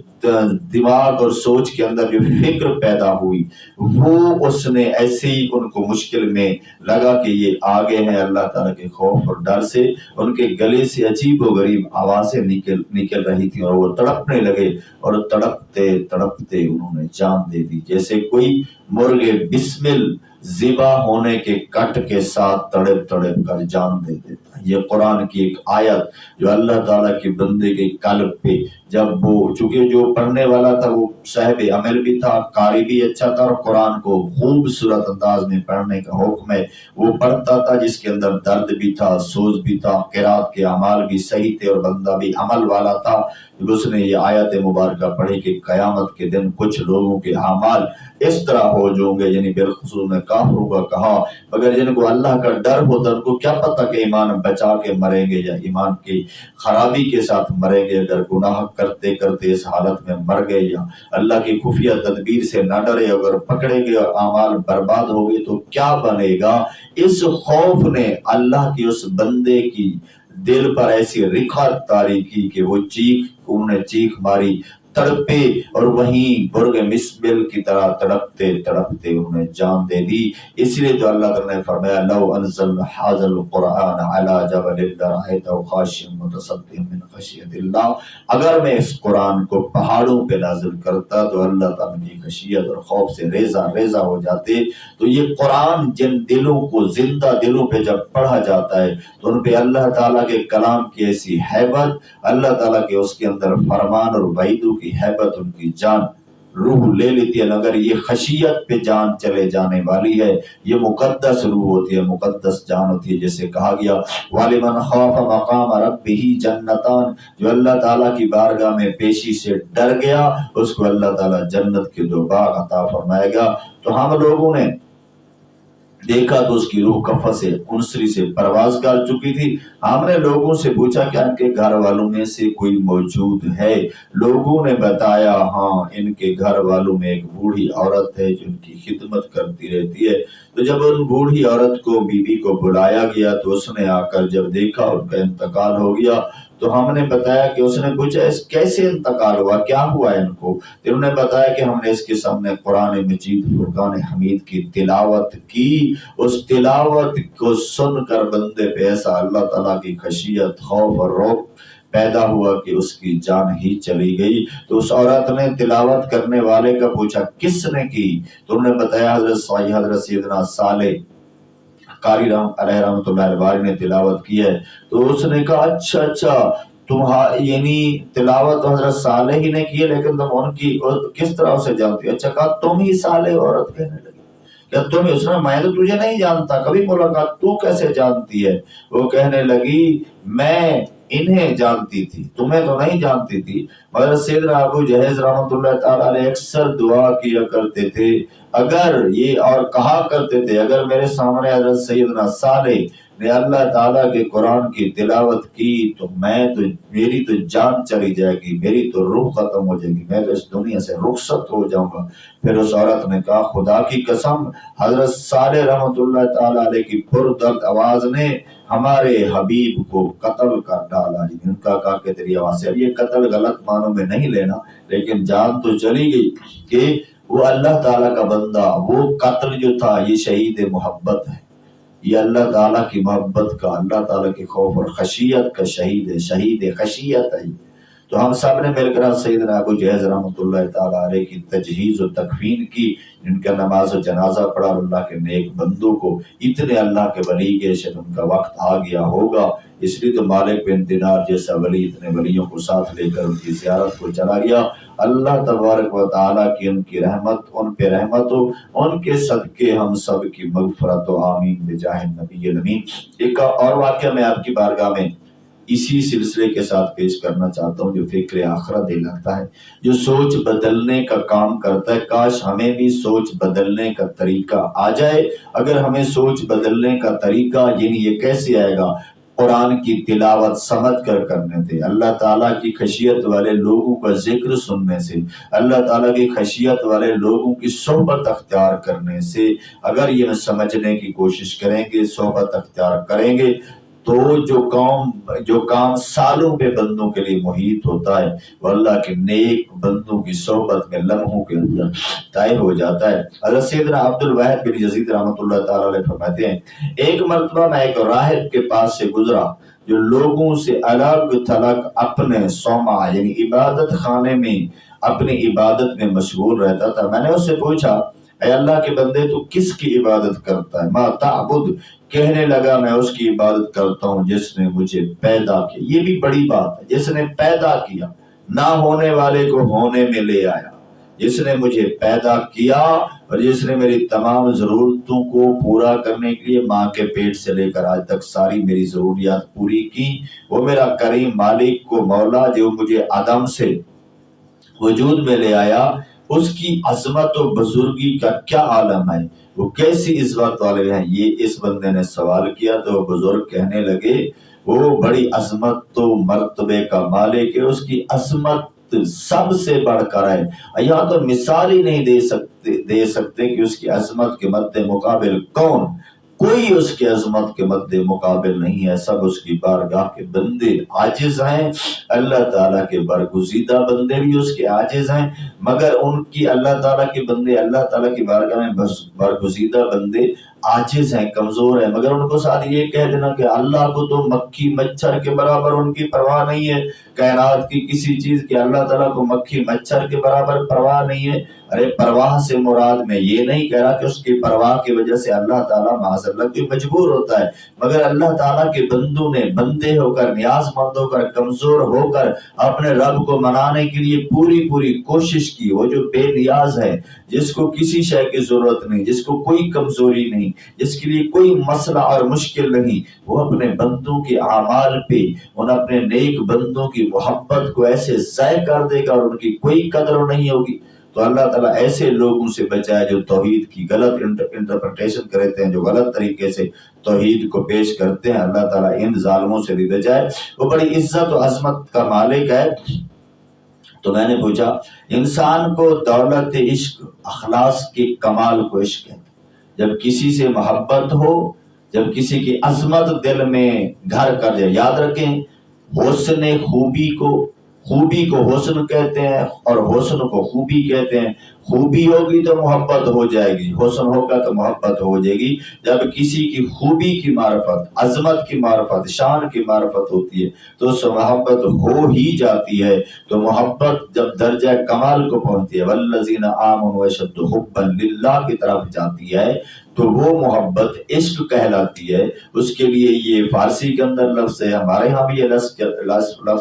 Speaker 1: دماغ اور سوچ کے اندر جو فکر پیدا ہوئی وہ اس نے ایسے ہی ان کو مشکل میں لگا کہ یہ آگے ہیں، اللہ تعالیٰ کے خوف اور ڈر سے ان کے گلے سے عجیب و غریب آوازیں نکل رہی تھیں اور وہ تڑپنے لگے اور تڑپتے تڑپتے انہوں نے جان دے دی، جیسے کوئی مرغ بسمل ذبح ہونے کے کٹ کے ساتھ تڑپ تڑپ کر جان دے دیتا ہے۔ یہ قرآن کی ایک آیت جو اللہ تعالیٰ کے بندے کے قلب پہ جب وہ، چونکہ جو پڑھنے والا تھا وہ صاحب عمل بھی تھا، قاری بھی اچھا تھا اور قرآن کو خوبصورت انداز میں پڑھنے کا حکم ہے، وہ پڑھتا تھا جس کے اندر درد بھی تھا، سوز بھی تھا، قرات کے اعمال بھی صحیح تھے اور بندہ بھی عمل والا تھا۔ جب اس نے یہ آیت مبارکہ پڑھی کہ قیامت کے دن کچھ لوگوں کے اعمال اس طرح ہو جائیں گے، یعنی بالخصوص میں کافروں کا کہا، مگر جن کو اللہ کا ڈر ہوتا ان کو کیا پتہ کہ ایمان بچا کے مریں گے یا ایمان کی خرابی کے ساتھ مریں گے، اگر گناہ کرتے کرتے اس حالت میں مر گئے یا اللہ کی خفیہ تدبیر سے نہ ڈرے، اگر پکڑے گئے اور اعمال برباد ہو گئے تو کیا بنے گا۔ اس خوف نے اللہ کی اس بندے کی دل پر ایسی رکھت طاری کی کہ وہ انہوں نے چیخ ماری، تڑپے اور وہیں برگ مسبل کی طرح تڑپتے تڑپتے انہیں جان دے دی۔ اس لیے تو اللہ تعالیٰ نے فرمایا لو انزلنا ھذا القرآن علی جبل لرأیتہ خاشعا متصدعا من خشیۃ اللہ، اگر میں اس قرآن کو پہاڑوں پہ نازل کرتا تو اللہ تعالیٰ کی خشیت اور خوف سے ریزہ ریزہ ہو جاتے۔ تو یہ قرآن جن دلوں کو، زندہ دلوں پہ جب پڑھا جاتا ہے تو ان پہ اللہ تعالیٰ کے کلام کی ایسی ہیبت، اللہ تعالیٰ کے اس کے اندر فرمان اور وعیدوں کی ہیبت ان کی جان روح لے لیتی ہے۔ اگر یہ خشیت پہ جان چلے جانے والی ہے، یہ مقدس روح ہوتی ہے، مقدس جان ہوتی ہے، جیسے کہا گیا وَلِمَنْ خَافَ مَقَامَ رَبِّهِ جَنَّتَانِ، جو اللہ تعالیٰ کی بارگاہ میں پیشی سے ڈر گیا اس کو اللہ تعالیٰ جنت کے 2 باغ عطا فرمائے گا۔ تو ہم لوگوں نے دیکھا تو اس کی روح کفر سے انسری سے پرواز کر چکی تھی۔ ہم نے لوگوں سے پوچھا کہ ان کے گھر والوں میں سے کوئی موجود ہے؟ لوگوں نے بتایا ہاں ان کے گھر والوں میں ایک بوڑھی عورت ہے جو ان کی خدمت کرتی رہتی ہے۔ تو جب ان بوڑھی عورت کو بی بی کو بلایا گیا تو اس نے آ کر جب دیکھا ان کا انتقال ہو گیا تو ہم نے بتایا کہ اس نے پوچھا اس کیسے انتقال ہوا، کیا ہوا ان کو؟ تو انہوں نے بتایا کہ ہم نے اس کے سامنے قرآن مجید فرقان حمید کی تلاوت کی، اس تلاوت کو سن کر بندے پہ ایسا اللہ تعالیٰ کی خشیت، خوف اور رعب پیدا ہوا کہ اس کی جان ہی چلی گئی۔ تو اس عورت نے تلاوت کرنے والے کا پوچھا کس نے کی؟ تو انہوں نے بتایا حضرت سیدنا صالح قاری علیہ رحمۃ اللہ الباری نے تلاوت کی ہے۔ تو اس نے کہا اچھا یعنی تلاوت حضرت صالح ہی نے کی ہے، لیکن تم ان کی کس طرح اسے جانتی ہو؟ اچھا کہا تم ہی صالح عورت کہنے لگی کیا تم؟ اس نے میں تو تجھے نہیں جانتا، کبھی ملاقات تو کیسے جانتی ہے؟ وہ کہنے لگی میں انہیں جانتی تھی، تمہیں تو نہیں جانتی تھی۔ مگر سیدنا ابو جہیز رحمۃ اللہ تعالیٰ علیہ اکثر دعا کیا کرتے تھے، اگر یہ اور کہا کرتے تھے اگر میرے سامنے حضرت سیدنا صالح نے اللہ تعالیٰ کے قرآن کی تلاوت کی تو میری تو جان چلی جائے گی، میری تو روح ختم ہو جائے گی، میں تو اس دنیا سے رخصت ہو جاؤں گا۔ پھر اس عورت نے کہا خدا کی قسم حضرت صالح رحمۃ اللہ تعالیٰ علیہ کی پردرد آواز نے ہمارے حبیب کو قتل کر ڈالا۔ ان کا کہا کہ تیری آواز سے، اب یہ قتل غلط معنوں میں نہیں لینا، لیکن جان تو چلی گئی کہ وہ اللہ تعالیٰ کا بندہ، وہ قتل جو تھا یہ شہید محبت ہے، یہ اللہ تعالیٰ کی محبت کا، اللہ تعالیٰ کی خوف اور خشیت کا شہید ہے، شہید خشیت ہے۔ تو ہم سب نے مل کر سیدنا ابو جہیز رحمۃ اللہ تعالیٰ علیہ کی تجہیز و تکفین کی، جن کا نماز و جنازہ پڑھا، اللہ کے نیک بندوں کو اتنے اللہ کے ولی کے شاید ان کا وقت آ گیا ہوگا، اس لیے تو مالک بن دینار جیسا ولی اتنے ولیوں کو ساتھ لے کر ان کی زیارت کو چلا گیا۔ اللہ تبارک و تعالیٰ کی ان کی رحمت، ان پہ رحمت ہو، ان کے صدقے ہم سب کی مغفرت ہو، آمین بجاہ نبی الامین۔ ایک اور واقعہ میں آپ کی بارگاہ میں اسی سلسلے کے ساتھ پیش کرنا چاہتا ہوں جو فکر آخرت دلاتا ہے، جو سوچ بدلنے کا کام کرتا ہے۔ کاش ہمیں بھی سوچ بدلنے کا طریقہ آ جائے۔ اگر ہمیں سوچ بدلنے کا طریقہ یعنی یہ کیسے آئے گا؟ قرآن کی تلاوت سمجھ کر کرنے سے، اللہ تعالیٰ کی خشیت والے لوگوں کا ذکر سننے سے، اللہ تعالیٰ کی خشیت والے لوگوں کی صحبت اختیار کرنے سے، اگر یہ سمجھنے کی کوشش کریں گے، صحبت اختیار کریں گے تو جو کام سالوں پہ بندوں کے لیے محیط ہوتا ہے وہ اللہ کے نیک بندوں کی صحبت میں لمحوں کے اندر طے ہو جاتا ہے۔ حضرت سیدنا عبد الواحد بن یزید رحمۃ اللہ تعالیٰ علیہ فرماتے ہیں ایک مرتبہ میں ایک راہب کے پاس سے گزرا جو لوگوں سے الگ تھلگ اپنے صومعہ یعنی عبادت خانے میں اپنی عبادت میں مشغول رہتا تھا۔ میں نے اس سے پوچھا اے اللہ کے بندے تو کس کی عبادت کرتا ہے؟ ما تعبد، کہنے لگا میں اس کی عبادت کرتا ہوں جس نے مجھے پیدا کیا۔ یہ بھی بڑی بات ہے، جس نے پیدا کیا، نہ ہونے والے کو ہونے میں لے آیا، جس نے مجھے پیدا کیا اور جس نے میری تمام ضرورتوں کو پورا کرنے کے لیے ماں کے پیٹ سے لے کر آج تک ساری میری ضروریات پوری کی، وہ میرا کریم مالک کو مولا جو مجھے عدم سے وجود میں لے آیا، اس کی عظمت و بزرگی کا کیا عالم ہے، وہ کیسی عظمت والے ہیں۔ یہ اس بندے نے سوال کیا تو وہ بزرگ کہنے لگے وہ بڑی عظمت و مرتبے کا مالک ہے، اس کی عظمت سب سے بڑھ کر ہے، یہاں تو مثال ہی نہیں دے سکتے کہ اس کی عظمت کے مد مقابل کون۔ کوئی اس کے عظمت کے مد مقابل نہیں ہے، سب اس کی بارگاہ کے بندے عاجز ہیں۔ اللہ تعالیٰ کے برگزیدہ بندے بھی اس کے عاجز ہیں، مگر ان کی اللہ تعالیٰ کے بندے اللہ تعالیٰ کی بارگاہ میں برگزیدہ بندے عاجز ہیں، کمزور ہیں، مگر ان کو ساتھ یہ کہہ دینا کہ اللہ کو تو مکھی مچھر کے برابر ان کی پرواہ نہیں ہے، کائنات کی کسی چیز کی اللہ تعالیٰ کو مکھی مچھر کے برابر پرواہ نہیں ہے۔ ارے پرواہ سے مراد میں یہ نہیں کہہ رہا کہ اس کی پرواہ کی وجہ سے اللہ تعالیٰ معاذ اللہ کوئی مجبور ہوتا ہے، مگر اللہ تعالیٰ کے بندوں نے بندے ہو کر، نیاز مند ہو کر، کمزور ہو کر اپنے رب کو منانے کے لیے پوری کوشش کی۔ وہ جو بے نیاز ہے، جس کو کسی شے کی ضرورت نہیں، جس کو کوئی کمزوری نہیں، جس کے لیے کوئی مسئلہ اور مشکل نہیں، وہ اپنے بندوں کے اعمال پہ، ان اپنے نیک بندوں کی محبت کو ایسے ضائع کر دے گا اور ان کی کوئی قدر نہیں ہوگی۔ تو اللہ تعالیٰ ایسے لوگوں سے بچائے جو توحید کی غلط انٹرپریٹیشن کرتے ہیں، جو غلط طریقے سے توحید کو پیش کرتے ہیں۔ اللہ تعالیٰ ان ظالموں سے بھی بچائے۔ وہ بڑی عزت و عظمت کا مالک ہے۔ تو میں نے پوچھا، انسان کو دولت عشق، اخلاص کے کمال کو عشق ہے۔ جب کسی سے محبت ہو، جب کسی کی عظمت دل میں گھر کر جائے، یاد رکھیں حسن خوبی کو حسن کہتے ہیں اور حسن کو خوبی کہتے ہیں۔ خوبی ہوگی تو محبت ہو جائے گی، حسن ہوگا تو محبت ہو جائے گی۔ جب کسی کی خوبی کی معرفت، عظمت کی معرفت، شان کی معرفت ہوتی ہے تو اس محبت ہو ہی جاتی ہے۔ تو محبت جب درجہ کمال کو پہنچتی ہے، والذین آمنوا اشد حبا للہ کی طرف جاتی ہے، تو وہ محبت عشق کہلاتی ہے۔ اس کے لیے یہ فارسی کے اندر لفظ ہے، ہمارے ہاں بھی یہ لفظ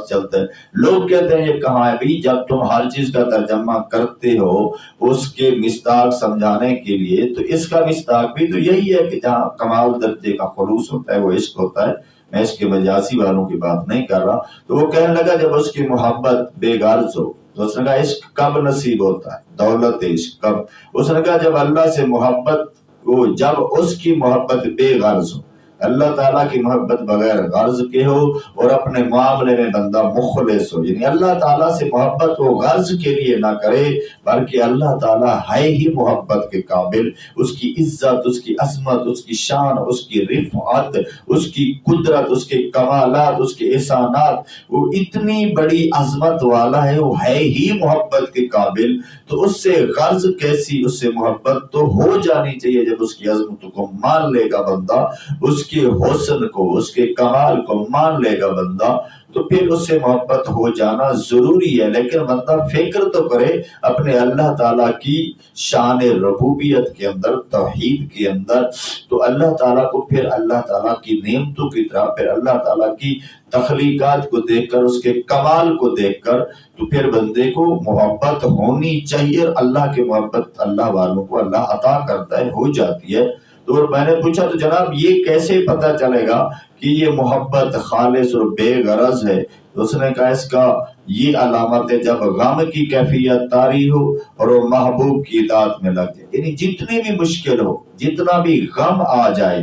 Speaker 1: چلتا ہے۔ لوگ کہتے ہیں یہ کہاں ہے بھی؟ جب تم ہر چیز کا ترجمہ کرتے ہو اس کے مصداق سمجھانے کے لیے، تو اس کا مصداق بھی تو یہی ہے کہ جہاں کمال درجے کا خلوص ہوتا ہے وہ عشق ہوتا ہے۔ میں اس کے مجازی والوں کی بات نہیں کر رہا۔ تو وہ کہنے لگا جب اس کی محبت بے غرض ہو، تو اس نے کہا عشق کب نصیب ہوتا ہے؟ دولت عشق کب؟ اس نے کہا جب اللہ سے محبت ہو، جب اس کی محبت بے غرض ہو، اللہ تعالیٰ کی محبت بغیر غرض کے ہو اور اپنے معاملے میں بندہ مخلص ہو، یعنی اللہ تعالیٰ سے محبت وہ غرض کے لیے نہ کرے بلکہ اللہ تعالیٰ ہے ہی محبت کے قابل۔ اس کی عزت، اس کی عظمت، اس کی شان، اس کی رفعت، اس کی قدرت، اس کے کمالات، اس کے احسانات، وہ اتنی بڑی عظمت والا ہے، وہ ہے ہی محبت کے قابل۔ تو اس سے غرض کیسی؟ اس سے محبت تو ہو جانی چاہیے۔ جب اس کی عظمت کو مان لے گا بندہ، اس کے حسن کو، اس کے کمال کو مان لے گا بندہ، تو پھر اس سے محبت ہو جانا ضروری ہے۔ لیکن بندہ فکر تو کرے اپنے اللہ تعالیٰ کی شان ربوبیت کے اندر، توحید کے اندر، تو اللہ تعالیٰ کو پھر اللہ تعالیٰ کی نعمتوں کی طرح، پھر اللہ تعالیٰ کی تخلیقات کو دیکھ کر، اس کے کمال کو دیکھ کر، تو پھر بندے کو محبت ہونی چاہیے۔ اللہ کی محبت اللہ والوں کو اللہ عطا کرتا ہے، ہو جاتی ہے۔ تو میں نے پوچھا تو جناب یہ کیسے پتہ چلے گا کہ یہ محبت خالص اور بے غرض ہے؟ تو اس نے کہا اس کا یہ علامت ہے جب غم کی کیفیت طاری ہو اور وہ محبوب کی اطاعت میں لگ جائے، یعنی جتنی بھی مشکل ہو، جتنا بھی غم آ جائے،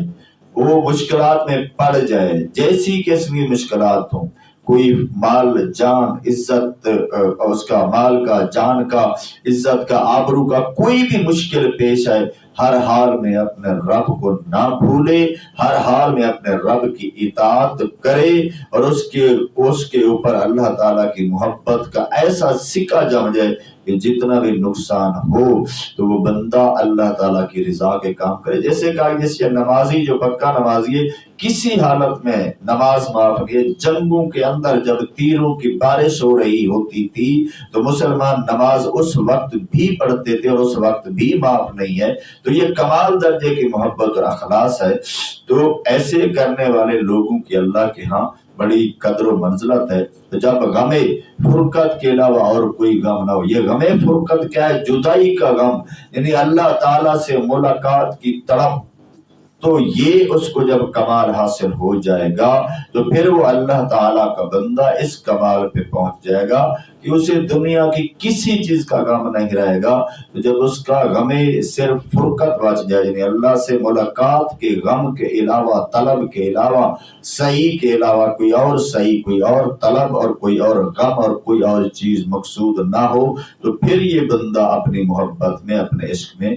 Speaker 1: وہ مشکلات میں پڑ جائے، جیسی قسمی مشکلات ہوں، کوئی مال جان عزت، اس کا مال کا، جان کا، عزت کا، آبرو کا کوئی بھی مشکل پیش آئے، ہر حال میں اپنے رب کو نہ بھولے، ہر حال میں اپنے رب کی اطاعت کرے اور اس کے اوپر اللہ تعالیٰ کی محبت کا ایسا سکہ جم جائے کہ جتنا بھی نقصان ہو تو وہ بندہ اللہ تعالیٰ کی رضا کے کام کرے۔ جیسے کہا جیسے نمازی جو پکا نمازی ہے، کسی حالت میں نماز معاف نہیں ہے۔ جنگوں کے اندر جب تیروں کی بارش ہو رہی ہوتی تھی تو مسلمان نماز اس وقت بھی پڑھتے تھے اور اس وقت بھی معاف نہیں ہے۔ تو یہ کمال درجے کی محبت اور اخلاص ہے۔ تو ایسے کرنے والے لوگوں کی اللہ کے ہاں بڑی قدر و منزلت ہے۔ تو جب غم فرقت کے علاوہ اور کوئی غم نہ ہو، یہ غم فرقت کیا ہے؟ جدائی کا غم، یعنی اللہ تعالیٰ سے ملاقات کی طرف، تو یہ اس کو جب کمال حاصل ہو جائے گا تو پھر وہ اللہ تعالیٰ کا بندہ اس کمال پہ پہنچ جائے گا کہ اسے دنیا کی کسی چیز کا غم نہیں رہے گا۔ تو جب اس کا غم صرف فرقت بچ جائے، یعنی اللہ سے ملاقات کے غم کے علاوہ، طلب کے علاوہ، صحیح کے علاوہ کوئی اور صحیح، کوئی اور طلب اور کوئی اور غم اور کوئی اور چیز مقصود نہ ہو، تو پھر یہ بندہ اپنی محبت میں، اپنے عشق میں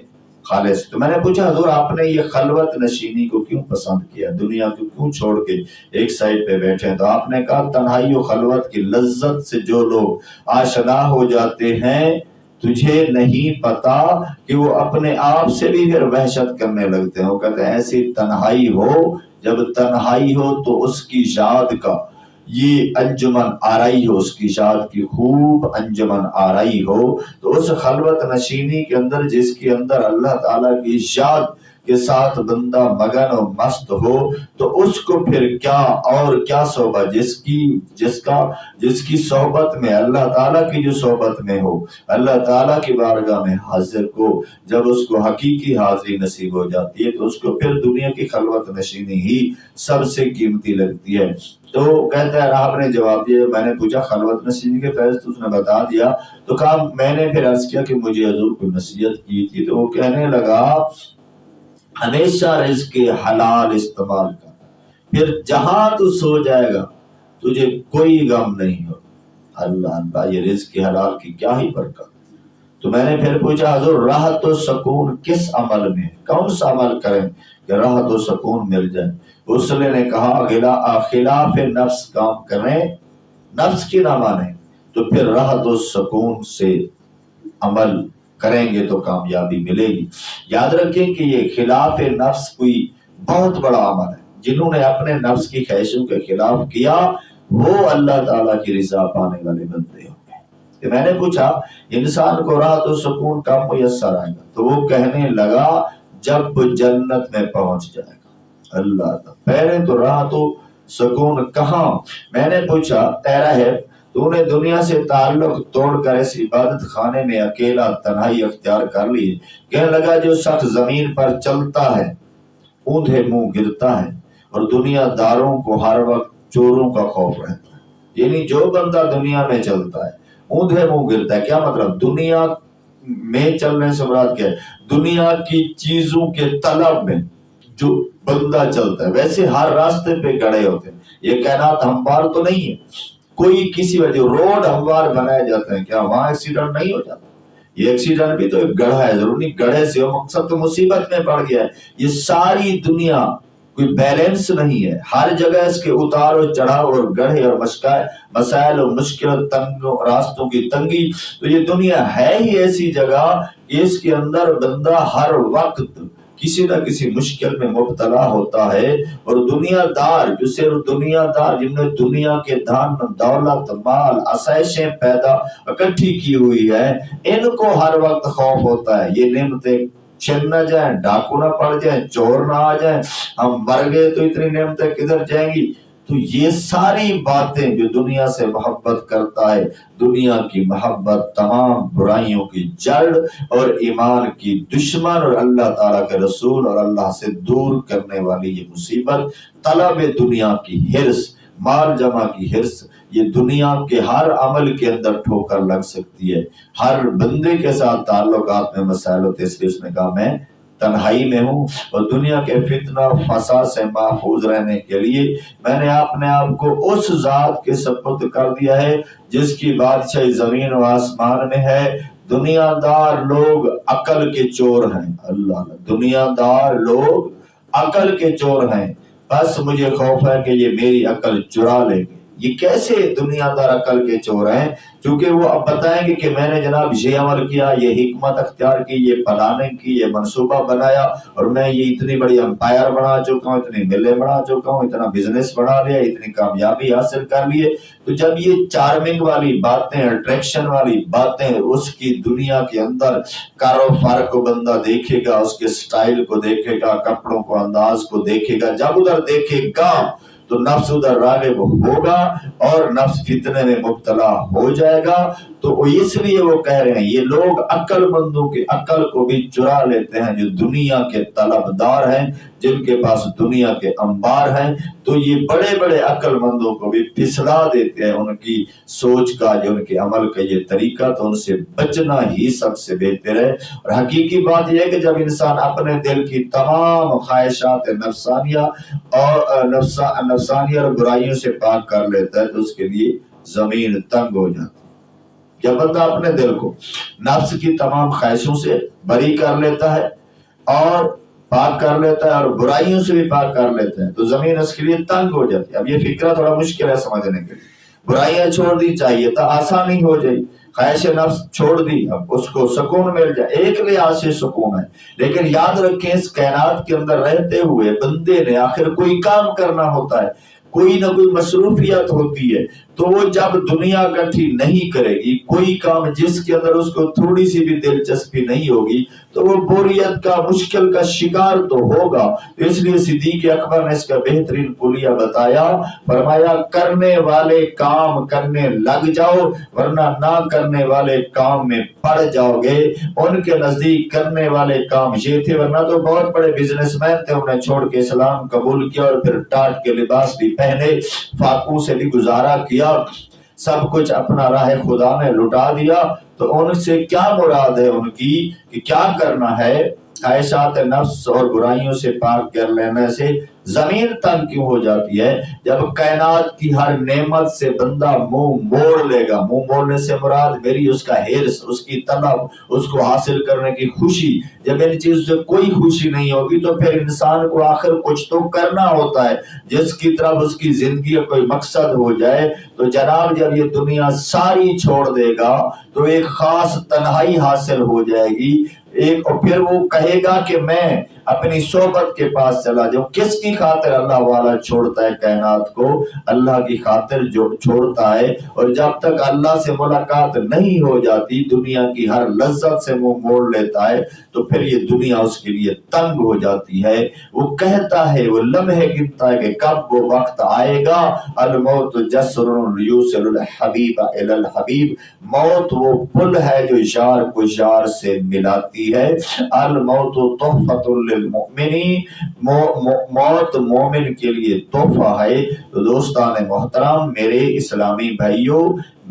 Speaker 1: خالص. تو میں نے پوچھا حضور آپ نے یہ خلوت نشینی کو کیوں پسند کیا, دنیا کو کیوں چھوڑ کے ایک سائڈ پہ بیٹھے؟ تو آپ نے کہا تنہائی و خلوت کی لذت سے جو لوگ آشنا ہو جاتے ہیں تجھے نہیں پتا کہ وہ اپنے آپ سے بھی پھر وحشت کرنے لگتے ہیں. وہ کہتے ہیں ایسی تنہائی ہو, جب تنہائی ہو تو اس کی یاد کا یہ انجمن آرائی ہو, اس کی یاد کی خوب انجمن آرائی ہو, تو اس خلوت نشینی کے اندر جس کے اندر اللہ تعالیٰ کی یاد کے ساتھ بندہ مگن و مست ہو, تو اس کو پھر کیا اور کیا صحبت, جس کی صحبت میں اللہ تعالیٰ کی جو صحبت میں ہو, اللہ تعالیٰ کی بارگاہ میں حاضر کو جب اس کو حقیقی حاضری نصیب ہو جاتی ہے تو اس کو پھر دنیا کی خلوت نشینی ہی سب سے قیمتی لگتی ہے. تو کہتا ہے آپ نے جواب دیا, میں نے پوچھا خلوت نشینی کے فیض, تو اس نے بتا دیا. تو کہا میں نے پھر عرض کیا کہ مجھے حضور کو نصیحت کی تھی. تو وہ کہنے لگا ہمیشہ رزق حلال استعمال کر, پھر جہاں تو سو جائے گا تجھے کوئی غم نہیں ہو. اللہ اللہ, یہ رزق حلال کی کیا ہی برکت. تو میں نے پھر پوچھا حضور راحت و سکون کس عمل میں, کون سا عمل کریں کہ راحت و سکون مل جائے؟ اس نے کہا خلاف نفس کام کریں, نفس کی نہ مانیں, تو پھر راحت و سکون سے عمل کریں گے تو کامیابی ملے گی. یاد رکھیں کہ یہ خلاف نفس کوئی بہت بڑا عمل ہے. جنہوں نے اپنے نفس کی خواہشوں کے خلاف کیا وہ اللہ تعالیٰ کی رضا پانے والے بندے ہوں گے. کہ میں نے پوچھا انسان کو راحت و سکون کب میسر آئے گا؟ تو وہ کہنے لگا جب جنت میں پہنچ جائے گا. اللہ پہلے تو راحت و سکون کہاں؟ میں نے پوچھا تیرا ہے تو نے دنیا سے تعلق توڑ کر اس عبادت خانے میں اکیلا تنہائی اختیار کر لی. کہنے لگا جو شخص زمین پر چلتا ہے اوندھے منہ گرتا ہے اور دنیا داروں کو ہر وقت چوروں کا خوف رہتا ہے. یعنی جو بندہ دنیا میں چلتا ہے اوندھے منہ گرتا ہے, کیا مطلب؟ دنیا میں چلنے سے مراد کیا ہے؟ دنیا کی چیزوں کے طلب میں جو بندہ چلتا ہے. ویسے ہر راستے پہ گڑھے ہوتے ہیں, یہ کائنات ہموار تو نہیں ہے, کوئی کسی وجہ روڈ ہموار بنائے جاتے ہیں, کیا وہاں ایکسیڈنٹ نہیں ہو جاتا؟ یہ ایکسیڈنٹ بھی تو ایک گڑھا ہے, ضروری گڑھے سے وہ مقصد تو مصیبت میں پڑ گیا ہے. یہ ساری دنیا کوئی بیلنس نہیں ہے, ہر جگہ اس کے اتار و چڑھاؤ اور گڑھے اور مسائل اور مشکل راستوں کی تنگی. تو یہ دنیا ہے ہی ایسی جگہ کہ اس کے اندر بندہ ہر وقت کسی نہ کسی مشکل میں مبتلا ہوتا ہے. اور دنیا دار جو صرف دنیا دار جن نے دنیا کے دھن دولت مال آسائشیں پیدا اکٹھی کی ہوئی ہے, ان کو ہر وقت خوف ہوتا ہے یہ نعمتیں چھن نہ جائیں, ڈاکو نہ پڑ جائیں, چور نہ آ جائیں, ہم مر گئے تو اتنی نعمتیں کدھر جائیں گی. تو یہ ساری باتیں جو دنیا سے محبت کرتا ہے, دنیا کی محبت تمام برائیوں کی جڑ اور ایمان کی دشمن اور اللہ تعالیٰ کے رسول اور اللہ سے دور کرنے والی یہ مصیبت طلب دنیا کی حرص, مال جمع کی حرص, یہ دنیا کے ہر عمل کے اندر ٹھوکر لگ سکتی ہے. ہر بندے کے ساتھ تعلقات میں مسائل ہوتے, اس لیے اس نے کہا میں تنہائی میں ہوں اور دنیا کے فتنہ و فساد سے محفوظ رہنے کے لیے میں نے اپنے آپ کو اس ذات کے سپرد کر دیا ہے جس کی بادشاہی زمین و آسمان میں ہے. دنیا دار لوگ عقل کے چور ہیں, اللہ دنیا دار لوگ عقل کے چور ہیں, بس مجھے خوف ہے کہ یہ میری عقل چرا لیں گے. یہ کیسے دنیا دار عقل کے چور ہیں؟ کیونکہ وہ اب بتائیں گے کہ میں نے جناب یہ عمل کیا, یہ حکمت اختیار کی, یہ پلاننگ کی, یہ منصوبہ بنایا اور میں یہ اتنی بڑی امپائر بنا چکا ہوں, اتنی ملیں بنا چکا ہوں, اتنا بزنس بنا لیا, اتنی کامیابی حاصل کر لیے. تو جب یہ چارمنگ والی باتیں, اٹریکشن والی باتیں اس کی دنیا کے اندر کاروبار کو بندہ دیکھے گا, اس کے سٹائل کو دیکھے گا, کپڑوں کو انداز کو دیکھے گا, جب ادھر دیکھے گا تو نفس ادھر راغب ہوگا اور نفس فتنے میں مبتلا ہو جائے گا. تو اس لیے وہ کہہ رہے ہیں یہ لوگ عقل مندوں کی عقل کو بھی چرا لیتے ہیں جو دنیا کے طلبدار ہیں, جن کے پاس دنیا کے انبار ہیں. تو یہ بڑے بڑے عقل مندوں کو بھی پھسلا دیتے ہیں ان کی سوچ کا, جو ان کے عمل کا یہ طریقہ, تو ان سے بچنا ہی سب سے بہتر ہے. اور حقیقی بات یہ ہے کہ جب انسان اپنے دل کی تمام خواہشات نفسانیہ اور برائیوں سے پاک کر لیتا ہے تو اس کے لیے زمین تنگ ہو جاتی ہے. جب بندہ اپنے دل کو نفس کی تمام خواہشوں سے بری کر لیتا ہے اور پاک کر لیتا ہے اور برائیوں سے بھی پاک کر لیتا ہے تو زمین اس کے لیے تنگ ہو جاتی ہے۔ اب یہ فکرہ تھوڑا مشکل ہے سمجھنے کے لیے، برائیاں چھوڑ دی چاہیے تو آسانی ہو جائے، خواہش نفس چھوڑ دی اب اس کو سکون مل جائے، ایک لحاظ سے سکون ہے، لیکن یاد رکھیں اس کائنات کے اندر رہتے ہوئے بندے نے آخر کوئی کام کرنا ہوتا ہے، کوئی نہ کوئی مصروفیت ہوتی ہے، تو وہ جب دنیا اکٹھی نہیں کرے گی کوئی کام جس کے اندر اس کو تھوڑی سی بھی دلچسپی نہیں ہوگی تو وہ بوریت کا مشکل کا شکار تو ہوگا۔ اس لیے صدیق اکبر نے اس کا بہترین پولیہ بتایا، فرمایا کرنے والے کام کرنے لگ جاؤ ورنہ نہ کرنے والے کام میں پڑ جاؤ گے۔ ان کے نزدیک کرنے والے کام یہ تھے، ورنہ تو بہت بڑے بزنس مین تھے، انہوں نے چھوڑ کے اسلام قبول کیا اور پھر ٹاٹ کے لباس بھی پہنے، فاقوں سے بھی گزارا کیا، سب کچھ اپنا راہ خدا میں لٹا دیا۔ تو ان سے کیا مراد ہے ان کی کہ کیا کرنا ہے؟ خواہشات نفس اور برائیوں سے پاک کر لینے سے زمین تنگ کیوں ہو جاتی ہے؟ جب کائنات کی ہر نعمت سے بندہ منہ موڑ لے گا، منہ موڑنے سے مراد میری اس کا حرص، اس کی طلب، اس کو حاصل کرنے کی خوشی، جب ان چیزوں سے کوئی خوشی نہیں ہوگی تو پھر انسان کو آخر کچھ تو کرنا ہوتا ہے جس کی طرف اس کی زندگی کا کوئی مقصد ہو جائے۔ تو جناب جب یہ دنیا ساری چھوڑ دے گا تو ایک خاص تنہائی حاصل ہو جائے گی، ایک اور پھر وہ کہے گا کہ میں اپنی صحبت کے پاس چلا جاؤں۔ کس کی خاطر اللہ والا چھوڑتا ہے کائنات کو؟ اللہ کی خاطر جو چھوڑتا ہے، اور جب تک اللہ سے ملاقات نہیں ہو جاتی دنیا کی ہر لذت سے منہ موڑ لیتا ہے تو پھر یہ دنیا اس کے لیے تنگ ہو جاتی ہے۔ وہ کہتا ہے، وہ لمحے گنتا ہے کہ کب وہ وقت آئے گا، الموت جسر یوصل الحبیب الی الحبیب، موت وہ پل ہے جو یار کو یار سے ملاتی ہے، الموت تحفۃ للمؤمنین، موت مومن کے لیے تحفہ ہے۔ تو دوستان محترم، میرے اسلامی بھائیوں،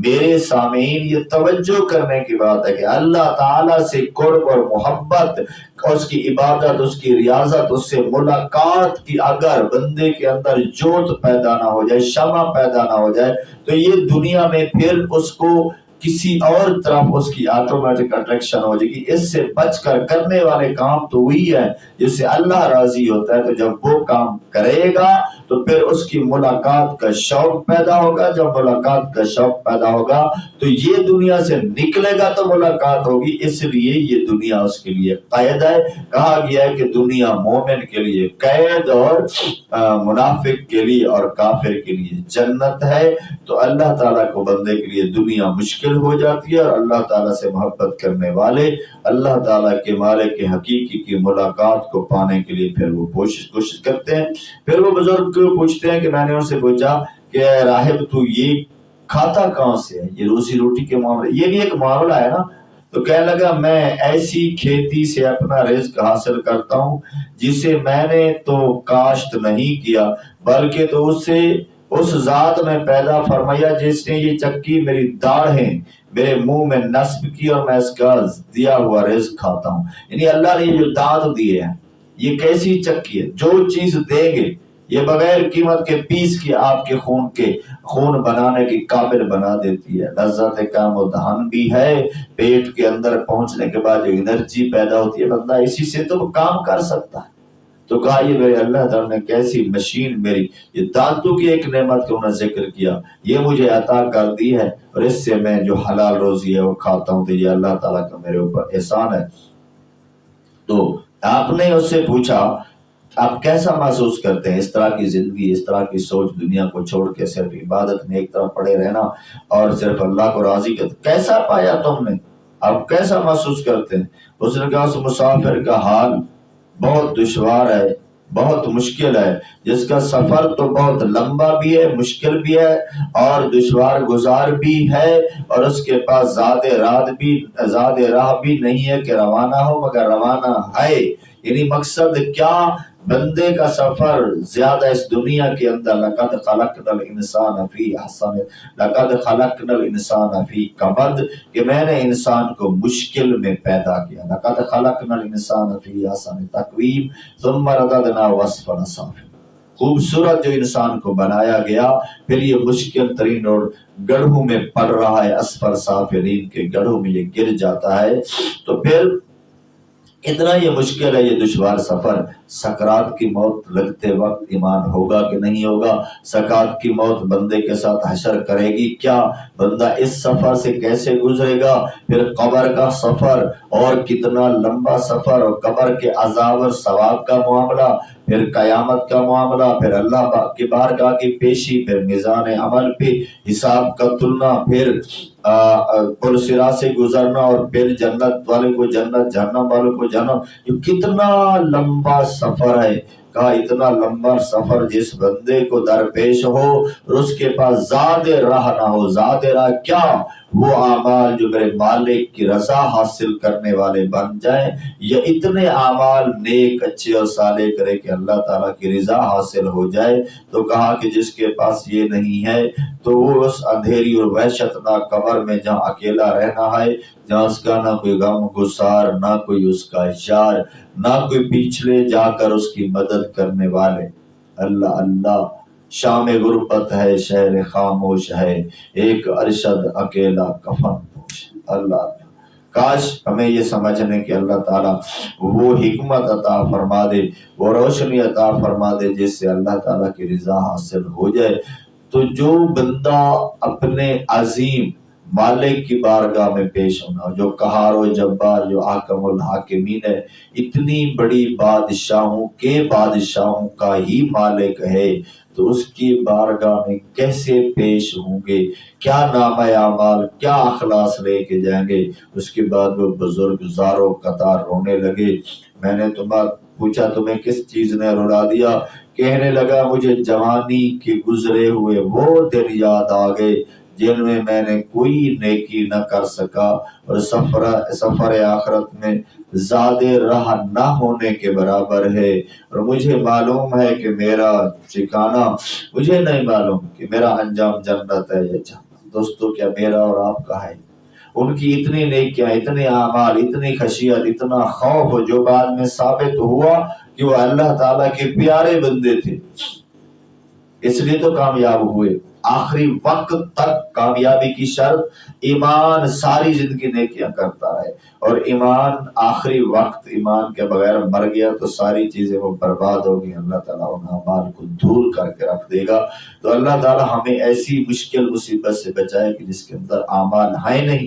Speaker 1: میرے سامعین، یہ توجہ کرنے کی بات ہے کہ اللہ تعالیٰ سے قرب اور محبت، اس کی عبادت، اس کی ریاضت، اس سے ملاقات کی اگر بندے کے اندر جوت پیدا نہ ہو جائے، شمع پیدا نہ ہو جائے تو یہ دنیا میں پھر اس کو کسی اور طرف اس کی آٹومیٹک اٹریکشن ہو جائے گی۔ اس سے بچ کر کرنے والے کام تو وہی ہے جس سے اللہ راضی ہوتا ہے، تو جب وہ کام کرے گا تو پھر اس کی ملاقات کا شوق پیدا ہوگا، جب ملاقات کا شوق پیدا ہوگا تو یہ دنیا سے نکلے گا تو ملاقات ہوگی، اس لیے یہ دنیا اس کے لیے قید ہے۔ کہا گیا ہے کہ دنیا مومن کے لیے قید اور منافق کے لیے اور کافر کے لیے جنت ہے۔ تو اللہ تعالیٰ کو بندے کے لیے دنیا مشکل ہو جاتی ہے، اور اللہ تعالیٰ سے محبت کرنے والے اللہ تعالیٰ کے مالک حقیقی کی ملاقات کو پانے کے لیے پھر وہ کوشش کرتے ہیں۔ پھر وہ بزرگ پوچھتے ہیں کہ میں نے ان سے پوچھا کہ راہب تو یہ کھاتا کہاں سے ہے؟ یہ روزی روٹی کے معاملے، یہ بھی ایک معاملہ ہے نا؟ تو کہنے لگا میں ایسی کھیتی سے اپنا رزق حاصل کرتا ہوں جسے میں نے تو کاشت نہیں کیا بلکہ تو اسے اس ذات میں پیدا فرمایا جس نے یہ چکی میری داڑھیں میرے منہ میں نصب کی اور میں اس کا دیا ہوا رزق کھاتا ہوں۔ یعنی اللہ نے جو دانت دیے ہیں یہ کیسی چکی ہے، جو چیز دیں گے یہ بغیر قیمت کے پیس کی آپ کے خون بنانے کی قابل بنا دیتی ہے۔ لذت کام و دہن بھی ہے، پیٹ کے اندر پہنچنے کے بعد جو انرجی پیدا ہوتی ہے بندہ اسی سے تو کام کر سکتا ہے۔ تو کہا یہ میرے اللہ تعالیٰ نے کیسی مشین، میری یہ دانتوں کی ایک نعمت کا انہوں نے ذکر کیا، یہ مجھے عطا کر دی ہے اور اس سے میں جو حلال روزی ہے وہ کھاتا ہوں، تو یہ اللہ تعالیٰ کا میرے اوپر احسان ہے۔ تو آپ نے اس سے پوچھا آپ کیسا محسوس کرتے ہیں اس طرح کی زندگی، اس طرح کی سوچ، دنیا کو چھوڑ کے صرف عبادت میں ایک طرف پڑے رہنا اور صرف اللہ کو راضی کرتے، کیسا پایا تم نے؟ آپ کیسا محسوس کرتے ہیں؟ اس نے کہا اس مسافر کا حال بہت دشوار ہے، بہت مشکل ہے، جس کا سفر تو بہت لمبا بھی ہے، مشکل بھی ہے اور دشوار گزار بھی ہے، اور اس کے پاس زاد راہ بھی نہیں ہے کہ روانہ ہو، مگر روانہ ہے۔ یعنی مقصد کیا؟ بندے کا سفر زیادہ اس دنیا کے اندر لقد خلقنا الانسان فی احسن، لقد خلقنا الانسان فی کبد، کہ میں نے انسان کو مشکل میں پیدا کیا، لقد خلقنا الانسان فی احسن تقویم ثم رددناه اسفل سافلین، خوبصورت جو انسان کو بنایا گیا پھر یہ مشکل ترین اور گڑھوں میں پڑ رہا ہے، اسفل سافلین کے گڑھوں میں یہ گر جاتا ہے۔ تو پھر اتنا یہ مشکل ہے، یہ دشوار سفر۔ سکرات کی موت لگتے وقت ایمان ہوگا کہ نہیں ہوگا؟ سکرات کی موت بندے کے ساتھ حشر کرے گی کیا؟ بندہ اس سفر سے کیسے گزرے گا؟ پھر قبر کا سفر، اور کتنا لمبا سفر، اور قبر کے عذاب اور ثواب کا معاملہ، پھر قیامت کا معاملہ، پھر اللہ کی بارگاہ کی پیشی، پھر میزان عمل پہ حساب کا تلنا، پھر پل صراط سے گزرنا، اور پھر جنت والے کو جنت، جہنم والوں کو جہنم۔ یہ کتنا لمبا سفر ہے، کہا اتنا لمبا سفر جس بندے کو درپیش ہو اور اس کے پاس زاد راہ نہ ہو۔ زاد راہ کیا؟ وہ اعمال جو میرے مالک کی رضا حاصل کرنے والے بن جائیں، یہ اتنے اعمال نیک اچھے اور صالح کرے کہ اللہ تعالیٰ کی رضا حاصل ہو جائے۔ تو کہا کہ جس کے پاس یہ نہیں ہے تو وہ اس اندھیری اور وحشتناک قبر میں جہاں اکیلا رہنا ہے، جہاں اس کا نہ کوئی غم گسار، نہ کوئی اس کا یار، نہ کوئی پیچھے جا کر اس کی مدد کرنے والے۔ اللہ اللہ، شام غربت ہے، شہر خاموش ہے، ایک ارشد اکیلا کفن پوش۔ اللہ اللہ، کاش ہمیں یہ سمجھنے کہ اللہ تعالیٰ وہ حکمت عطا فرما دے، وہ روشنی عطا فرما دے جس سے اللہ تعالیٰ کی رضا حاصل ہو جائے۔ تو جو بندہ اپنے عظیم مالک کی بارگاہ میں پیش ہونا، جو قہار و جبار، جو حاکم الحاکمین ہے، اتنی بڑی بادشاہوں کے بادشاہوں کا ہی مالک ہے، تو اس کی بارگاہ میں کیسے پیش ہوں گے؟ کیا نام اعمال، کیا اخلاص لے کے جائیں گے؟ اس کے بعد وہ بزرگ زاروں قطار رونے لگے۔ میں نے پوچھا تمہیں کس چیز نے رلا دیا؟ کہنے لگا مجھے جوانی کے گزرے ہوئے وہ دن یاد آ گئے جن میں میں نے کوئی نیکی نہ کر سکا، اور سفر آخرت میں زاد راہ نہ ہونے کے برابر ہے، اور مجھے معلوم ہے کہ میرا ٹھکانہ، مجھے نہیں معلوم کہ میرا انجام جنت ہے یا جہنم۔ دوستو، کیا میرا اور آپ کا ہے؟ ان کی اتنی نیکیاں، اتنے اعمال، اتنی خشیت، اتنا خوف، جو بعد میں ثابت ہوا کہ وہ اللہ تعالیٰ کے پیارے بندے تھے، اس لیے تو کامیاب ہوئے۔ آخری وقت تک کامیابی کی شرط ایمان، ساری زندگی نیکیاں کرتا ہے، اور ایمان آخری وقت، ایمان کے بغیر مر گیا تو ساری چیزیں وہ برباد ہوگی، اللہ تعالیٰ ان اعمال کو دور کر کے رکھ دے گا۔ تو اللہ تعالیٰ ہمیں ایسی مشکل مصیبت سے بچائے کہ جس کے اندر اعمال ہیں نہیں،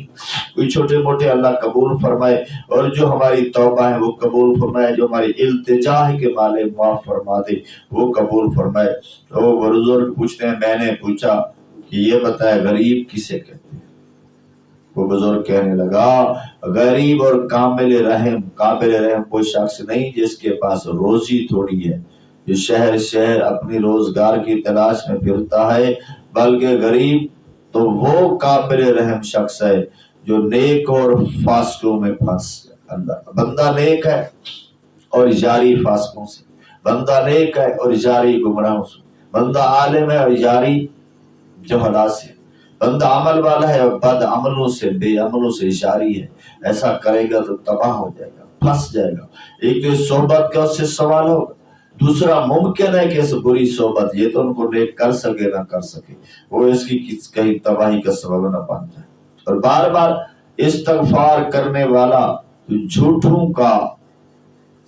Speaker 1: کوئی چھوٹے موٹے اللہ قبول فرمائے، اور جو ہماری توبہ ہے وہ قبول فرمائے، جو ہماری التجا ہے کہ مالک معاف فرما دے وہ قبول فرمائے۔ تو وہ بزرگ پوچھتے ہیں، میں نے پوچھا کہ یہ بتائے غریب کسے کہتے ہیں؟ وہ بزرگ کہنے لگا، غریب اور قابل رحم وہ شخص نہیں جس کے پاس روزی تھوڑی ہے، جو شہر شہر اپنی روزگار کی تلاش میں پھرتا ہے، بلکہ غریب تو وہ قابل رحم شخص ہے جو نیک اور فاسقوں میں پھنس جائے۔ بندہ نیک ہے اور جاری فاسقوں سے، بندہ نیک ہے اور جاری گمراہوں سے، بندہ عالم ہے اور جاری جہالات سے، بندہ عمل والا ہے اور بد عملوں سے، بے عملوں سے جاری ہے۔ ایسا کرے گا تو تباہ ہو جائے گا، پھنس جائے گا۔ ایک تو صحبت کا اس سے سوال ہوگا، دوسرا ممکن ہے کہ اس بری صحبت، یہ تو ان کو نیک کر سکے نہ کر سکے، وہ اس کی کہیں تباہی کا سبب نہ بن جائے۔ اور بار بار استغفار کرنے والا تو جھوٹوں کا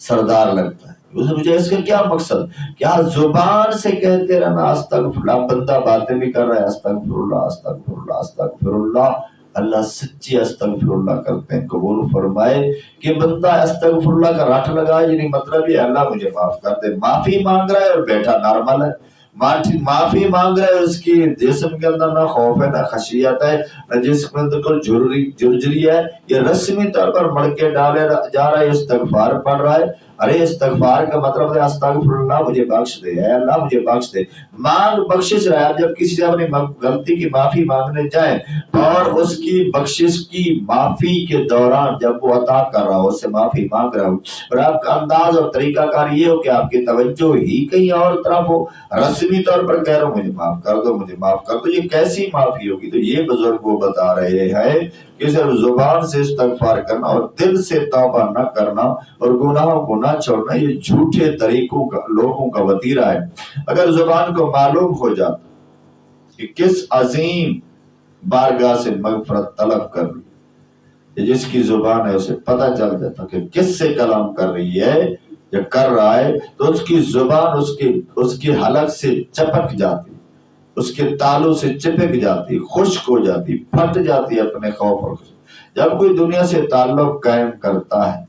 Speaker 1: سردار لگتا ہے۔ مجھے اس کا کیا مقصد؟ کیا زبان سے کہتے رہنا استغفر اللہ، بندہ باتیں بھی کر رہا ہے استغفر اللہ استغفر اللہ استغفر اللہ، اللہ سچی استغفر اللہ کرتے ہیں، قبول فرمائے کہ بندہ استغفر اللہ کا رٹ لگائے، یعنی مطلب یہ اللہ مجھے معاف کر دے، معافی مانگ رہا ہے اور بیٹھا نارمل ہے، معافی مانگ رہا ہے، اس کی جسم کے اندر نہ خوف ہے نہ خشیت ہے، نہ جسم کے اندر کوئی جرجری ہے، یہ رسمی طور پر مڑکے ڈالے جا رہا ہے، استغفار پڑھ رہا ہے۔ ارے استغفار کا مطلب ہے استغفر اللہ مجھے بخش دے، اے اللہ مجھے بخش دے، مانگ بخشش رہا ہے۔ جب کسی سے اپنی غلطی کی معافی مانگنے جائیں اور اس کی بخشش کی معافی کے دوران جب وہ عطا کر رہا ہو، اس سے معافی مانگ رہا ہو، اور آپ کا انداز اور طریقہ کار یہ ہو کہ آپ کی توجہ ہی کہیں اور طرف ہو، رسمی طور پر کہہ رہا ہوں مجھے معاف کر دو، مجھے معاف کر دو، یہ کیسی معافی ہوگی؟ تو یہ بزرگ وہ بتا رہے ہیں کہ صرف زبان سے استغفار کرنا اور دل سے توبہ نہ کرنا اور گناہوں کو نہ چھوڑنا، یہ جھوٹے طریقوں کا لوگوں کا وتیرہ ہے۔ اگر زبان کو معلوم ہو جاتا کہ کس عظیم بارگاہ سے مغفرت طلب کر لی، جس کی زبان ہے اسے پتہ چل جاتا کہ کس سے کلام کر رہی ہے یا کر رہا ہے، تو اس کی زبان اس کی حلق سے چپک جاتی، اس کے تالوں سے چپک جاتی، خشک ہو جاتی، پھٹ جاتی اپنے خوف اور خوشی۔ جب کوئی دنیا سے تعلق قائم کرتا ہے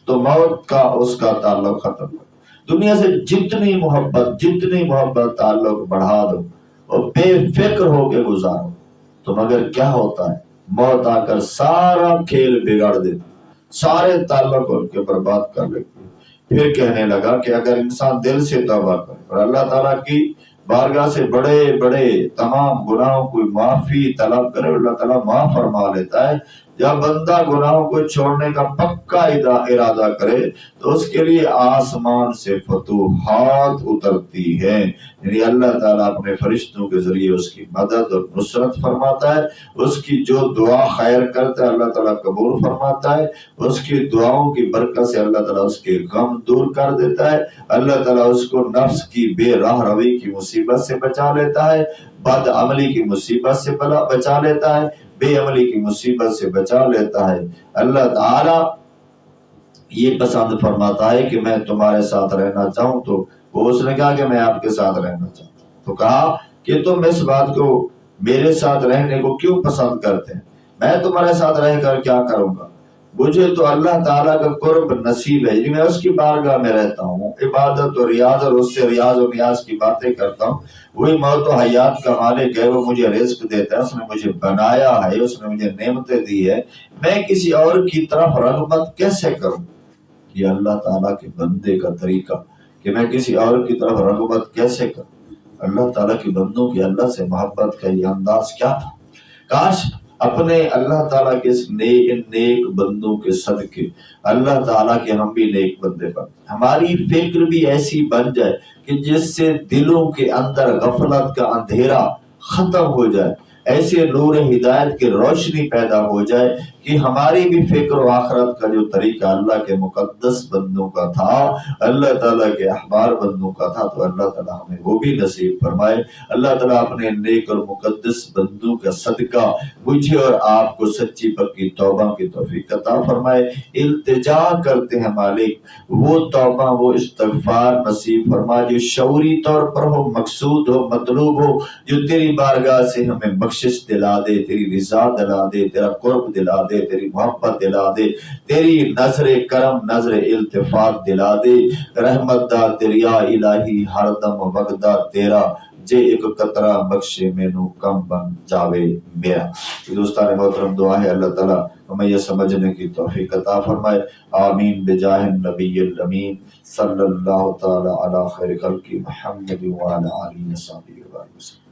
Speaker 1: تو موت کا اس کا تعلق ختم ہو۔ دنیا سے جتنی محبت تعلق بڑھا دو اور بے فکر ہو کے گزارو، تو مگر کیا ہوتا ہے، موت آ کر سارا کھیل بگاڑ دیتی، سارے تعلق ان کے برباد کر لیتی۔ پھر کہنے لگا کہ اگر انسان دل سے توبہ کرے اور اللہ تعالیٰ کی بارگاہ سے بڑے بڑے تمام گناہوں کو معافی طلب کرے، اللہ تعالیٰ معاف فرما لیتا ہے۔ جب بندہ گناہوں کو چھوڑنے کا پکا ارادہ کرے تو اس کے لیے آسمان سے فتوحات اترتی ہے، یعنی اللہ تعالیٰ اپنے فرشتوں کے ذریعے اس کی مدد اور نصرت فرماتا ہے، اس کی جو دعا خیر کرتا ہے اللہ تعالیٰ قبول فرماتا ہے، اس کی دعاؤں کی برکت سے اللہ تعالیٰ اس کے غم دور کر دیتا ہے، اللہ تعالیٰ اس کو نفس کی بے راہ روی کی مصیبت سے بچا لیتا ہے، بد عملی کی مصیبت سے بچا لیتا ہے، بے عملی کی مصیبت سے بچا لیتا ہے۔ اللہ تعالیٰ یہ پسند فرماتا ہے کہ میں تمہارے ساتھ رہنا چاہوں، تو وہ اس نے کہا کہ میں آپ کے ساتھ رہنا چاہتا ہوں، تو کہا کہ تم اس بات کو میرے ساتھ رہنے کو کیوں پسند کرتے ہیں؟ میں تمہارے ساتھ رہ کر کیا کروں گا؟ مجھے تو اللہ تعالیٰ کا قرب نصیب ہے، میں اس کی بارگاہ میں رہتا ہوں، عبادت و ریاض اور اس سے ریاض و نیاز کی باتیں کرتا ہوں، وہی موت و حیات کا مالک ہے، وہ مجھے رزق دیتا ہے، اس نے مجھے بنایا ہے، اس نے مجھے نعمتیں دی ہے، میں کسی اور کی طرف رغبت کیسے کروں؟ یہ اللہ تعالیٰ کے بندے کا طریقہ کہ میں کسی اور کی طرف رغبت کیسے کروں۔ اللہ تعالیٰ کے بندوں کی اللہ سے محبت کا یہ انداز کیا تھا؟ کاش اپنے اللہ تعالیٰ کے اس نیک بندوں کے صدقے اللہ تعالیٰ کے ہم بھی نیک بندے بن، ہماری فکر بھی ایسی بن جائے کہ جس سے دلوں کے اندر غفلت کا اندھیرا ختم ہو جائے، ایسے نور ہدایت کی روشنی پیدا ہو جائے کہ ہماری بھی فکر و آخرت کا جو طریقہ اللہ کے مقدس بندوں کا تھا، اللہ تعالیٰ کے احبار بندوں کا تھا، تو اللہ تعالیٰ ہمیں وہ بھی نصیب فرمائے۔ اللہ تعالیٰ اپنے نیک اور مقدس بندوں کا صدقہ مجھے اور آپ کو سچی پکی توبہ کی توفیق عطا فرمائے۔ التجا کرتے ہیں مالک، وہ توبہ وہ استغفار نصیب فرما جو شعوری طور پر ہو، مقصود ہو، مطلوب ہو، جو تیری بارگاہ سے ہمیں بخشش دلا دے، تیری رضا دلا دے، تیرا قرب دلا دے، تیری محبت دلا دے، تیری نظر کرم نظر التفات دلا دے، رحمت دا دریا الہی ہر دم وگدا تیرا، جے ایک قطرہ بخشے مینو کم بن جاوے میرا۔ دوستان محترم دعا ہے اللہ تعالیٰ ہمیں یہ سمجھنے کی توفیق عطا فرمائے، آمین بجاہ النبی الامین صلی اللہ تعالی علی خیر خلق محمد وعلی آلہ وصحبہ وسلم۔